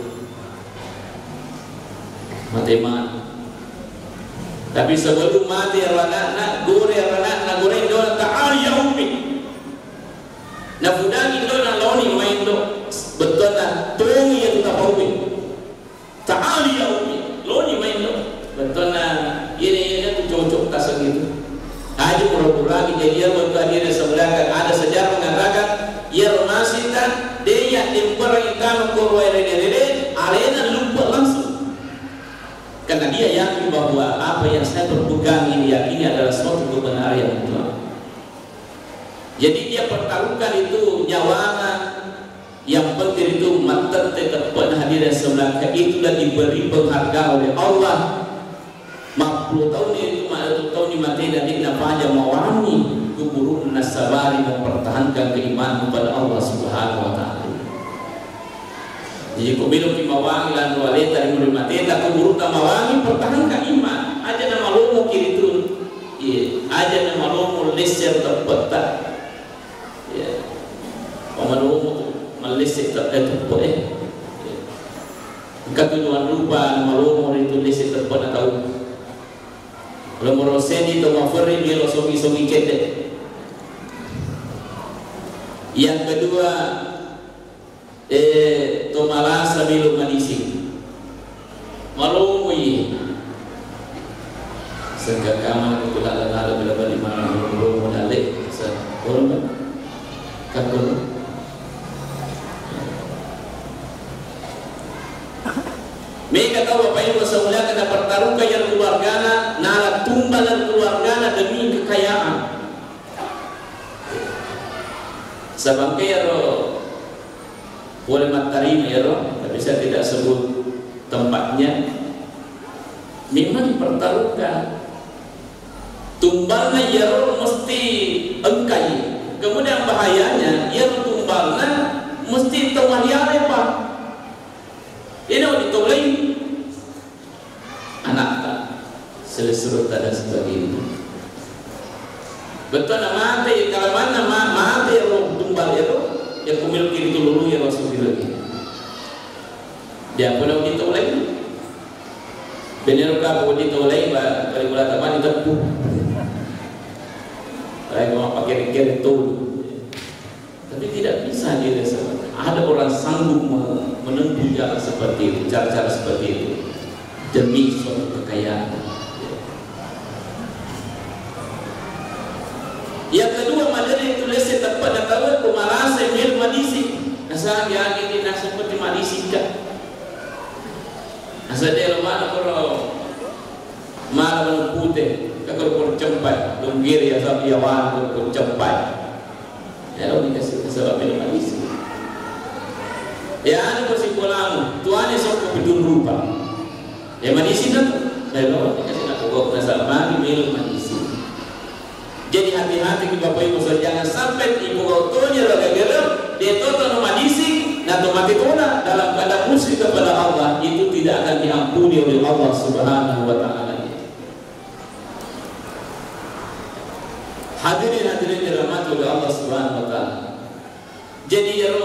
mati-mati tapi sebelum mati anak nak goreng doa ta'al ya ummi na fudani doa loni main do betul na tungi yang tak ummi ta'al ya ummi loni main do betul na ini tu cocok tak segitu aja pura-pura kejadian betul dia sebenarnya ada sejarah mengatakan ya masita dia diperintah korwai rene arena lupa langsung karena dia yakin bahwa apa yang saya berpegang ini yakini adalah suatu kebenaran yang betul. Jadi dia pertaruhkan itu nyawanya yang penting itu mata tetap hadir sebelah itu dan diberi penghargaan oleh Allah. 40 tahun itu 40 tahun mati dan dia panjang mewangi keburu nasabari mempertahankan keimanan kepada Allah Subhanahu wa taala. Jadi kau bilang mawangi dan waleta di murid mati, tak keburu mawangi pertahankan iman. Aja nama lomo kiri turun, aja nama lomo leser terpetak, Paman lomo meleser terpetak. Ketujuan rupa nama lomo itu leser terpetak tahu. Kalau meroseni itu maferi dia lo sogi kete. Yang kedua, tomalasa bilu madisi malumui segakama kutula lala bila bali mana malumu dalik sa orang kakul mereka tahu Bapak Ibu semuanya kena pertaruhkan yang keluargana nala tumbalan keluargana demi kekayaan sabangke yaro boleh materi yaro tapi saya tidak sebut tempatnya memang dipertaruhkan tumbalnya yaro mesti engkai kemudian bahayanya yaro tumbalnya mesti tawaliare pak ini mau ditolong anak tak selesai dan sebagainya betul nama mati kalau mana mati yaro tumbal yaro yang kumiliki itu dulu ya Rasulullah lagi dia pun mau ditolong benar kah mau ditolong balik bola teman itu saya mau pakai kiri itu tapi tidak bisa dia ada orang sanggup menempuh jalan seperti itu cara-cara seperti itu demi suatu kekayaan. Yang kedua materi itu lese tepat tahu kumarasa mil madisi asa yang ini nak seperti madisi kan asa dia mana kalau malam putih kalau cempai lunggir ya sabi awan kalau cempai ya lo dikasih sebab ini madisi ya ada persikulan tuane sok bidun rupa ya madisi kan lo dikasih nak kok nasa mari mil madisi. Jadi hati-hati Bapak Ibu jangan sampai ibu kautonya gara-gara dia tonton madisi dan mati tuna dalam keadaan musyrik kepada Allah itu tidak akan diampuni oleh Allah Subhanahu wa taala. Hadirin dirahmati oleh Allah Subhanahu wa taala. Jadi ya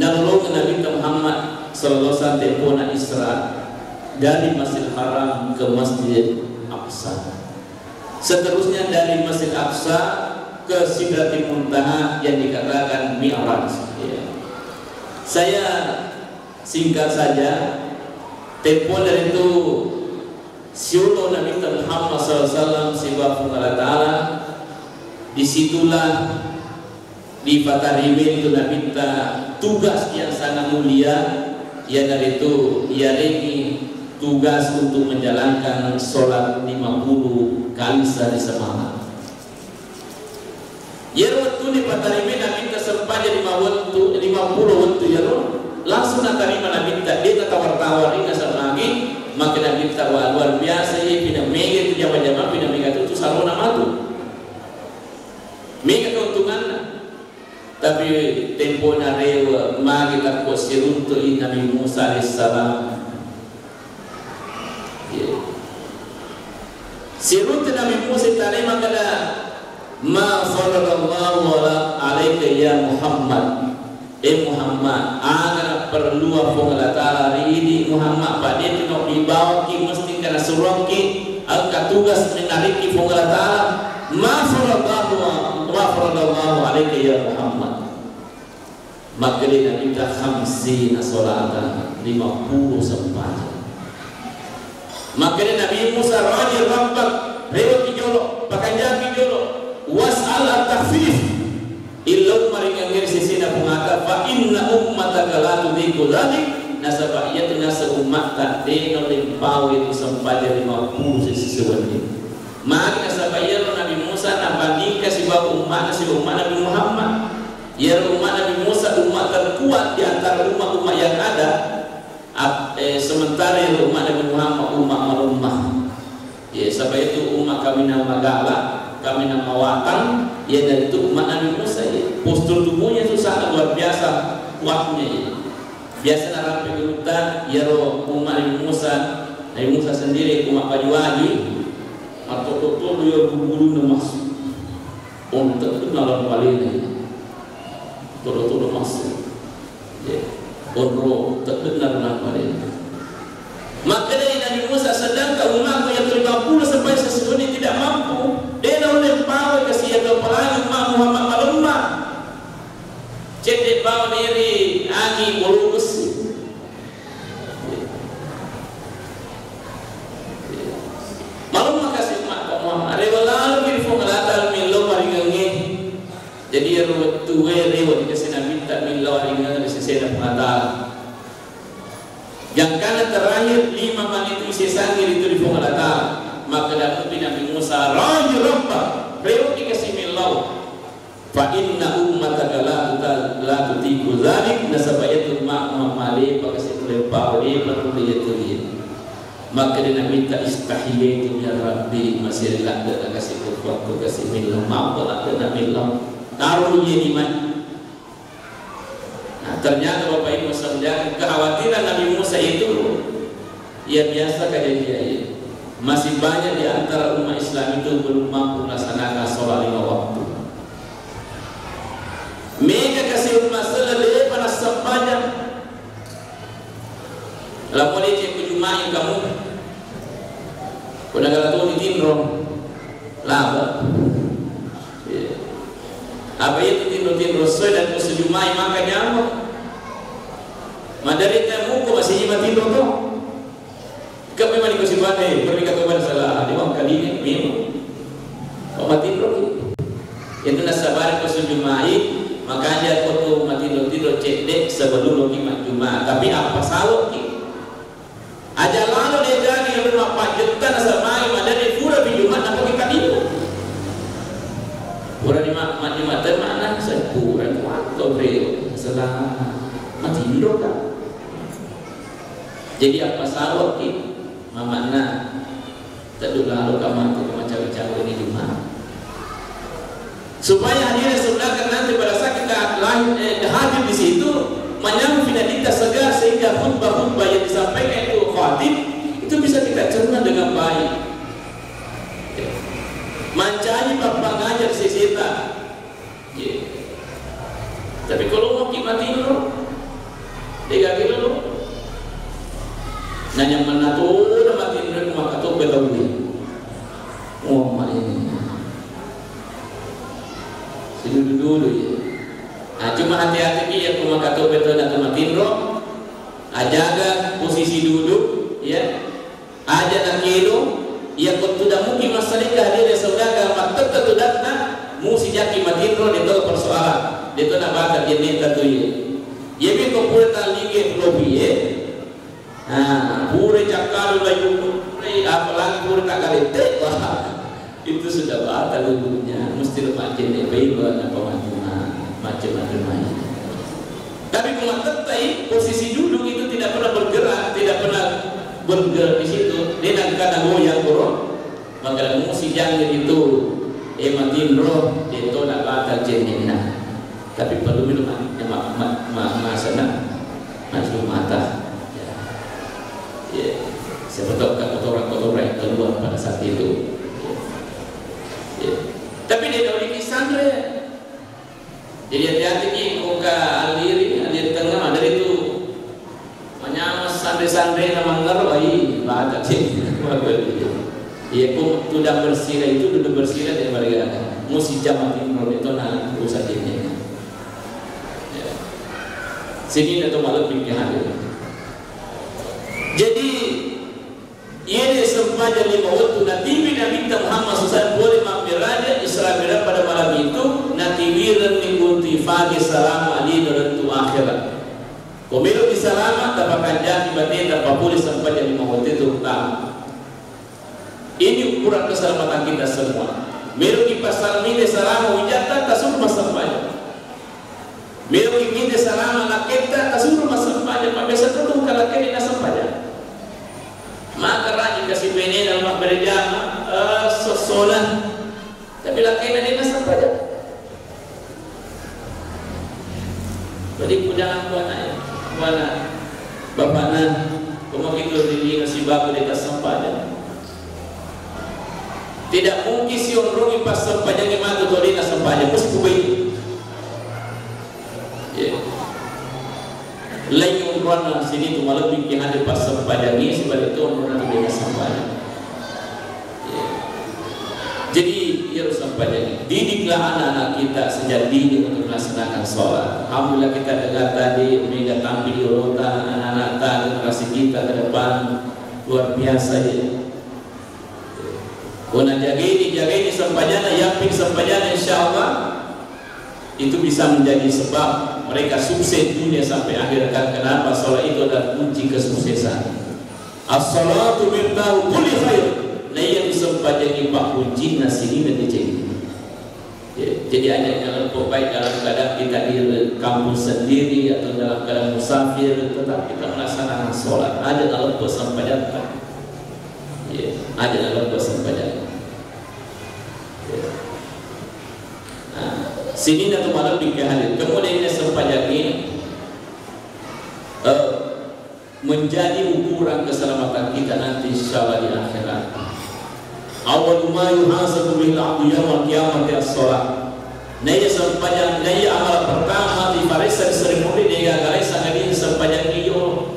nalung Nabi Muhammad sallallahu alaihi wasallam Isra dari Masjidil Haram ke Masjid Aqsa. Seterusnya dari Masjid Aqsa ke Sidratil Muntaha yang dikatakan Mi'raj. Ya. Saya singkat saja, tempo dari itu siulo Nabi Muhammad SAW sebab Allah Taala disitulah di Fatarime itu Nabi tugas yang sangat mulia, ya dari itu ia ini tugas untuk menjalankan sholat 50 kali sehari semalam. Ya waktu di Patarime Nabi sempat jadi 50 waktu ya langsung terima Nabi dia tawar-tawarin asal lagi maka Nabi luar biasa ya pindah mega itu zaman-zaman pindah mega itu sarona matu mega keuntungan tapi tempo narewa magi tak posirunto Nabi Musa alaihissalam. Sirut Nabi Musa terima kata ma sallallahu alaihi ya Muhammad Muhammad agar perlu apa Allah Ta'ala ini Muhammad pada itu nak dibawa ki mesti kena suruh ki angkat tugas menariki Allah Ta'ala ma sallallahu alaihi ya Muhammad maka dia minta 50 salatan 50 sembahyang. Makanya Nabi Musa raja rabbak rewa kijolo pakanja kijolo was'al at-takhfif illa maring ngir sisina pungata fa inna ummataka la tudhiku dzalik nasaba iyatu nasa ummat tadeno limpau itu sampai 50 sisi sewengi maka nasaba iyatu Nabi Musa nabandingkan si umat Nabi Muhammad ya umat Nabi Musa umat terkuat di antara umat-umat yang ada. Sementara yang umat Nabi Muhammad umat ya sampai itu umat kami nama galak kami nama watang ya dari itu umat Nabi Musa ya postur tubuhnya itu sangat luar biasa kuatnya ya biasa narampe gelutan ya roh umat Nabi Musa sendiri umat Banyuwangi atau betul dia buru-buru masuk untuk nalar palingnya betul masuk ya Onro tak benar nama dia. Maka dari Nabi Musa sedangkan umatku yang 50 sampai sesungguhnya tidak mampu, dia nak lempau kasih yang kepala umat Muhammad malemah. cedek bawa diri angin bulu besi. Malu makasih mak Muhammad. Rewala kiri fungalatal milo maringangi. Jadi ruwet tuwe rewat dikasih nabi tak milo maringangi diseseda pengatal. Yang kanan terakhir 5 menit isi sangir itu di fungalatal. Maka dalam Nabi Musa raja rabbah rewat dikasih milo. Fa inna ummataka la tutiku dzalik nasabayatul ma'ma mali pakasih lempar li perliyatul. Maka dia minta istahiyatu ya Rabbi masih ada kasih waktu kasih minum maaf ada minum taruh dia di mana. Nah, ternyata Bapak Ibu saudara kekhawatiran Nabi Musa itu ya biasa kayak dia masih banyak di antara umat Islam itu belum mampu melaksanakan sholat 5 waktu. Mereka kasih masalah dia pada sepanjang lalu dia cek kejumai kamu udah kalau tuh ditindrong laba apa itu tindrong sesuai dan sejumai maka nyamuk madari temu kok masih nyimak tindrong tuh kami memang dikasih badai berpikir kepada salah dia mau kali ini minum kok tindrong itu nasabar ke sejumai makanya foto mati tidur cedek sebelum lima Jumat. Tapi apa salah ki? Aja lalu dia jadi rumah pajetan sama ima dari pura di Jumat apa kita itu? Pura di Jumat mana? Saya pura di waktu beliau setelah mati tidur kan? Jadi apa salah ki? Mamana tadu lalu kamar tu macam-macam ini Jumat. Supaya hadirin saudara nanti pada saat kita hadir di situ menyambut finalita segar sehingga khutbah-khutbah yang disampaikan itu khatib itu bisa kita cerna dengan baik. Mancani bapak ngajar sisita. Tapi kalau mau kimatin lo 3 kilo lo nanya mana tuh udah matiin rumah katuk betul ni. Oh ini dulu ya. Nah, cuma hati-hati ya rumah katuk betul dan rumah tindro. Ajaga posisi duduk ya. Aja nak kilo ya kau tidak mungkin masalah dia saudara mak tetap datang musi jaki matindro dia tahu persoalan. Dia tahu nak baca dia minta tu ya. Ya bin kau pura talinge lobi ya. Nah, pura cakal layu apalagi pura tak kali itu sudah batal dulunya mesti makin baik apa macam-macam. Tapi kalau tetai posisi duduk itu tidak pernah bergerak di situ dia nak kena goyang bro maka musik jangan itu makin roh dia tu nak batal jenina tapi perlu minum masana masuk mata ya seperti kotoran yang keluar pada saat itu. Tapi dia dah memiliki sandra. Jadi hati-hati ni muka alir tengah dari itu menyama sandra nama ngeroi baca cik. Ia pun sudah bersirah itu duduk bersirah dari mereka. Musi jamatin itu nak usaha ini. Sini atau malam pikir hadir. Jadi ini sempadan 5 waktu Nabi Muhammad SAW boleh mampiraja Isra Mi'raj pada malam itu nanti wiran mengikuti pagi salam ali dan tu akhirat. Komelo di salama dapatkan jadi batin dapat boleh sempadan 5 waktu itu utama. Ini ukuran keselamatan kita semua. Melo di pasal mile salama wijata tasur masampanya. Melo di mile salama laketa tasur masampanya. Pabesa tu kalau kini nasampanya. Maka rajin kasih bene dalam mak berjama sosolan tapi lakinya dia nasab aja jadi jangan buana bapaknya kamu gitu diri nasi baku di atas sampahnya tidak mungkin si orang pas sampahnya gimana tuh dia sampahnya mesti kubaik lain umrana sini tu malah bikin ada pas sempadangi sebab itu umrana tu dia sampai. Jadi ia harus sampai didiklah anak-anak kita sejak dini untuk melaksanakan sholat. Alhamdulillah kita dengar tadi Mega tampil di urutan anak-anak generasi kita ke depan luar biasa ya. Kuna jaga ini sempajana, yakin sempajana insyaallah itu bisa menjadi sebab mereka sukses dunia sampai akhir. Kenapa? Sholat itu adalah kunci kesuksesan. As-salatu miftahu kulli khair. Layan sempajani pak kunci nasini dan dijadi. Jadi hanya baik dalam keadaan kita di kampung sendiri atau dalam keadaan musafir, tetap kita melaksanakan sholat. Ada dalam sempajana. Ada dalam sempajana. Sini atau malam dikahari. Kemudian ini sempajani menjadi ukuran keselamatan kita nanti insyaallah di akhirat. Awal ma yuhasabu bil abdi yaumil qiyamati as-shalah. Naya sempajang naya amal pertama di barisan sering murid dia galai sangat sempajang iyo.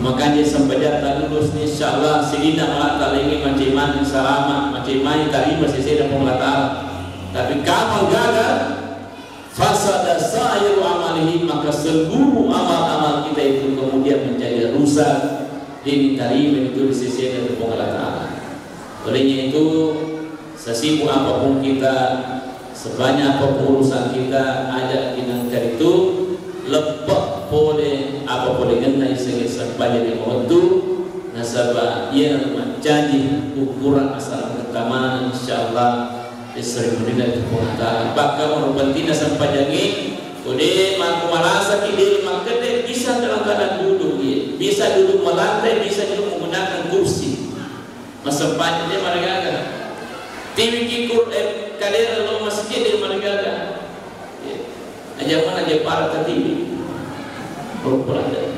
Maka dia sempajang tak lulus insyaallah sidina mata lagi macam salama macam mai tadi masih saya penglihatan. Tapi kamu gagal fasada sa'iru amalihi, maka seluruh amal-amal kita itu kemudian menjadi rusak. Ini tarim itu di sisi dari Allah Ta'ala. Olehnya itu sesibuk apapun kita, sebanyak apapun urusan kita, ada kinangkar itu lepak boleh apa boleh kenai sebagai di waktu nasabah ia menjadi ukuran asal keamanan insyaallah sering menilai kekuatan. Bahkan orang pentina sampai jangi udah mampu merasa kiri makanya bisa dalam keadaan duduk ya. Bisa duduk melantai, bisa duduk menggunakan kursi. Masa panjang dia mereka kan TV kikur kalian kalau masjid dia mereka kan aja mana dia para ke TV pulang dah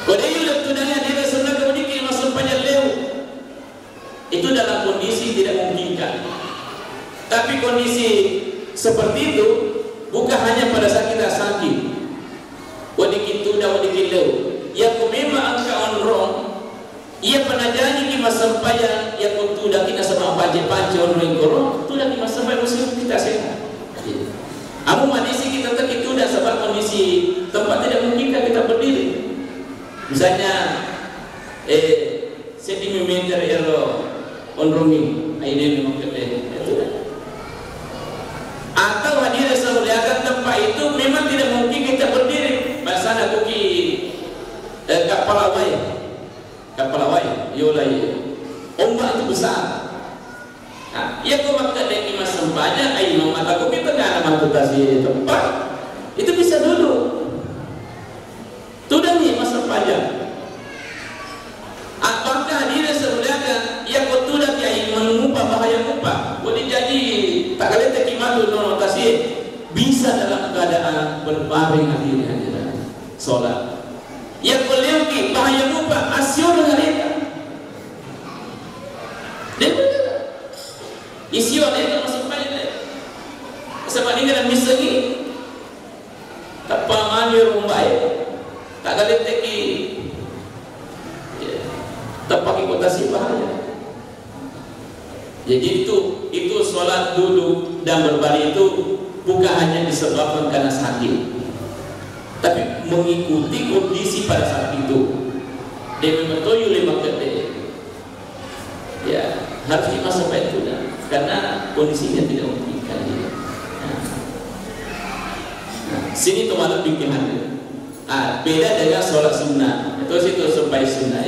kodenya udah tudangnya dia sebenarnya kemudian masa panjang leu itu dalam kondisi tidak memungkinkan. Tapi kondisi seperti itu bukan hanya pada saat kita sakit wadikin tuda wadikin leu ya memang angka onrong. Ia pernah janji kita sampaian yang untuk dah kita sama panci-panci orang korong tu dah kita sampai musim kita sehat. Amu kondisi kita tak itu dah sebab kondisi tempat tidak mungkin kita berdiri. Misalnya sentimeter ero onrongi ini memang gede itu dah. Atau hadir semuliakan tempat itu memang tidak mungkin kita berdiri. Bahasa nak kuki kapal awai. Kapal awai, yolai, ombak itu besar. Nah, ia kau makan dari mas sempanya, ayo mata kau kita nggak ada mantutasi tempat, itu bisa dulu. Tuh dah nih mas sempanya. Apakah dia sebenarnya ia kau tuh dah kiai mengubah bahaya ubah, boleh jadi tak kalian tak kimatu notasi bisa dalam keadaan berbaring hadirnya solat. Yang beliau ki bahaya lupa asio dengan mereka. Dan isio mereka masuk banyak. Sebab ini dalam misalnya tak pamali rumbai, tak kali teki, tak pakai kotasi bahaya. Jadi itu solat duduk dan berbaring itu bukan hanya disebabkan karena sakit. Tapi mengikuti kondisi pada saat itu dia memetoyu lima kete ya harus dimasuk itu dah karena kondisinya tidak memungkinkan dia. Sini tu malam bikinan beda dengan sholat sunnah itu situ sampai sunnah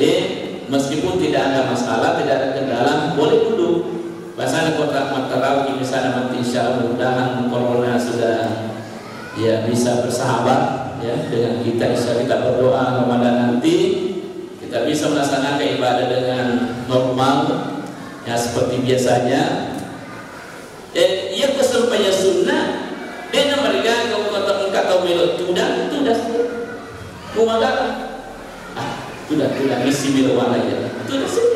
meskipun tidak ada masalah tidak ada kendala boleh duduk bahasa kontrak materawih misalnya nanti insyaallah mudah-mudahan corona sudah ya bisa bersahabat ya dengan kita insya kita berdoa Ramadan nanti kita bisa melaksanakan ibadah dengan normal ya seperti biasanya. Ia kesampaian sunnah dan mereka kalau kata melot sudah mumalah sudah misi milawala ya sudah sih.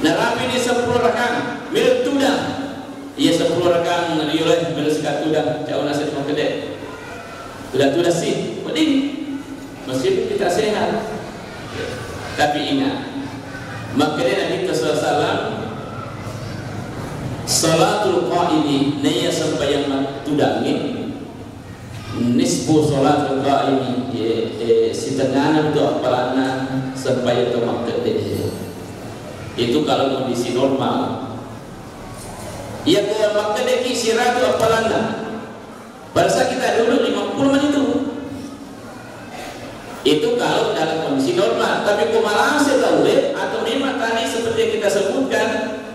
Nah rapi ini 10 rakaat melot sudah. Ia 10 rakaat riulah bersekat sudah jauh nasi di kedai. Sudah sih, penting. Meskipun kita sehat, tapi ingat Makanya Nabi SAW salatul qaimi naya sampai yang tudangin nisbu salatul qaimi setengah itu apalana sampai ke makkah itu kalau kondisi normal. Ya ke makkah deki siratu apalana pada saat kita dulu 50 menit itu kalau dalam kondisi normal. Tapi kemalahan setahun atau memang tadi seperti yang kita sebutkan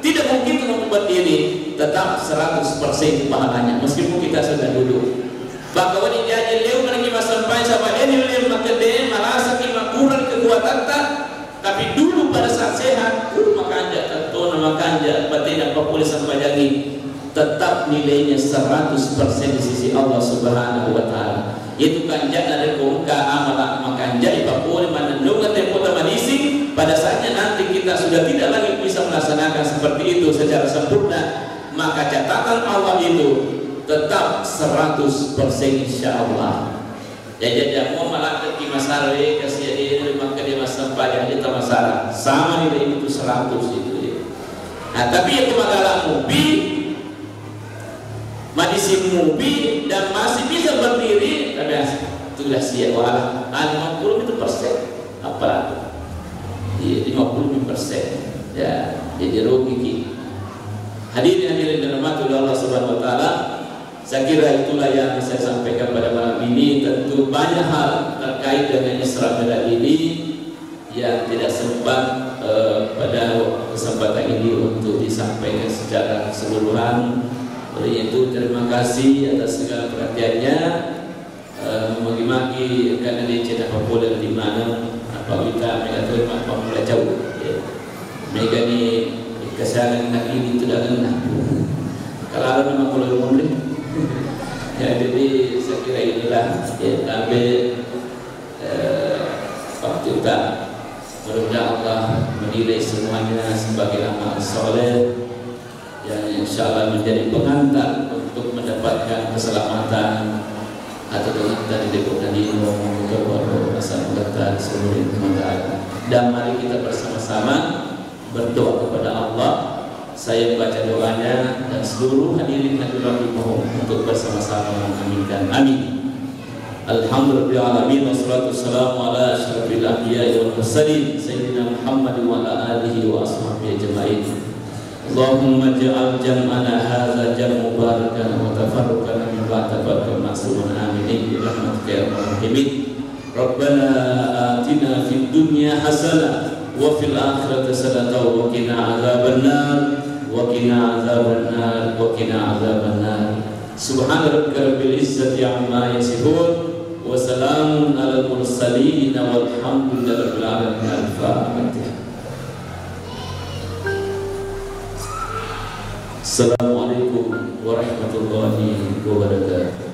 tidak mungkin untuk membuat diri tetap 100% pahalanya meskipun kita sudah duduk. Bahkan ini jadi leu lagi sampai sampai ini leu makade merasa kita kurang kekuatan tak. Tapi dulu pada saat sehat, makanya tentu makanya batin apa boleh sampai lagi tetap nilainya 100% di sisi Allah Subhanahu wa taala. Itu kanjak dari kongka amalak makanjak ipapuri menendungan tempo tamanisi pada saatnya nanti kita sudah tidak lagi bisa melaksanakan seperti itu secara sempurna, maka catatan Allah itu tetap 100% insyaallah. Jadi mau malak ke masarwe kasih dia maka dia masa pada kita masalah sama nilai itu 100 itu ya. Nah tapi yang kemagalan mubi madisi mubi dan masih bisa berdiri tapi sudah siap wala 50% apa iya 50% ya jadi rugi. Hadirin dirahmati Allah Subhanahu wa taala, saya kira itulah yang saya sampaikan pada malam ini. Tentu banyak hal terkait dengan Isra Mi'raj ini yang tidak sempat pada kesempatan ini untuk disampaikan secara keseluruhan. Oleh itu terima kasih atas segala perhatiannya. Magi-magi karena dia tidak populer di mana apa kita mereka tu apa mulai jauh. Mereka ni kesalahan nak ini tidak kena. Kalau ada memang kalau umur ya jadi saya kira inilah ya tapi waktu tak mudah-mudahan Allah menilai semuanya sebagai amal soleh yang insyaallah menjadi pengantar untuk mendapatkan keselamatan atau pengantar di depan dino untuk masa mendatang seluruh kemudahan. Dan mari kita bersama-sama berdoa kepada Allah. Saya baca doanya dan seluruh hadirin hadirat dimohon untuk bersama-sama mengaminkan. Amin. Alhamdulillahirabbil alamin wassalatu wassalamu ala asyrafil anbiya'i wal mursalin sayyidina Muhammad wa ala alihi wa ashabihi ajma'in. Allahumma ja'al jam'ana hadza jam'an mubarakan wa tafarruqana min ba'da tafarruqan ma'suman amin bi rahmatika ya arhamar rahimin. Rabbana atina fid dunya hasanah wa fil akhirati hasanah wa qina adzabannar wa qina adzabannar wa qina adzabannar. Subhana rabbika rabbil izzati amma yasifun wa salamun alal mursalin walhamdulillahi rabbil alamin. Al-Fatihah. Assalamualaikum warahmatullahi wabarakatuh.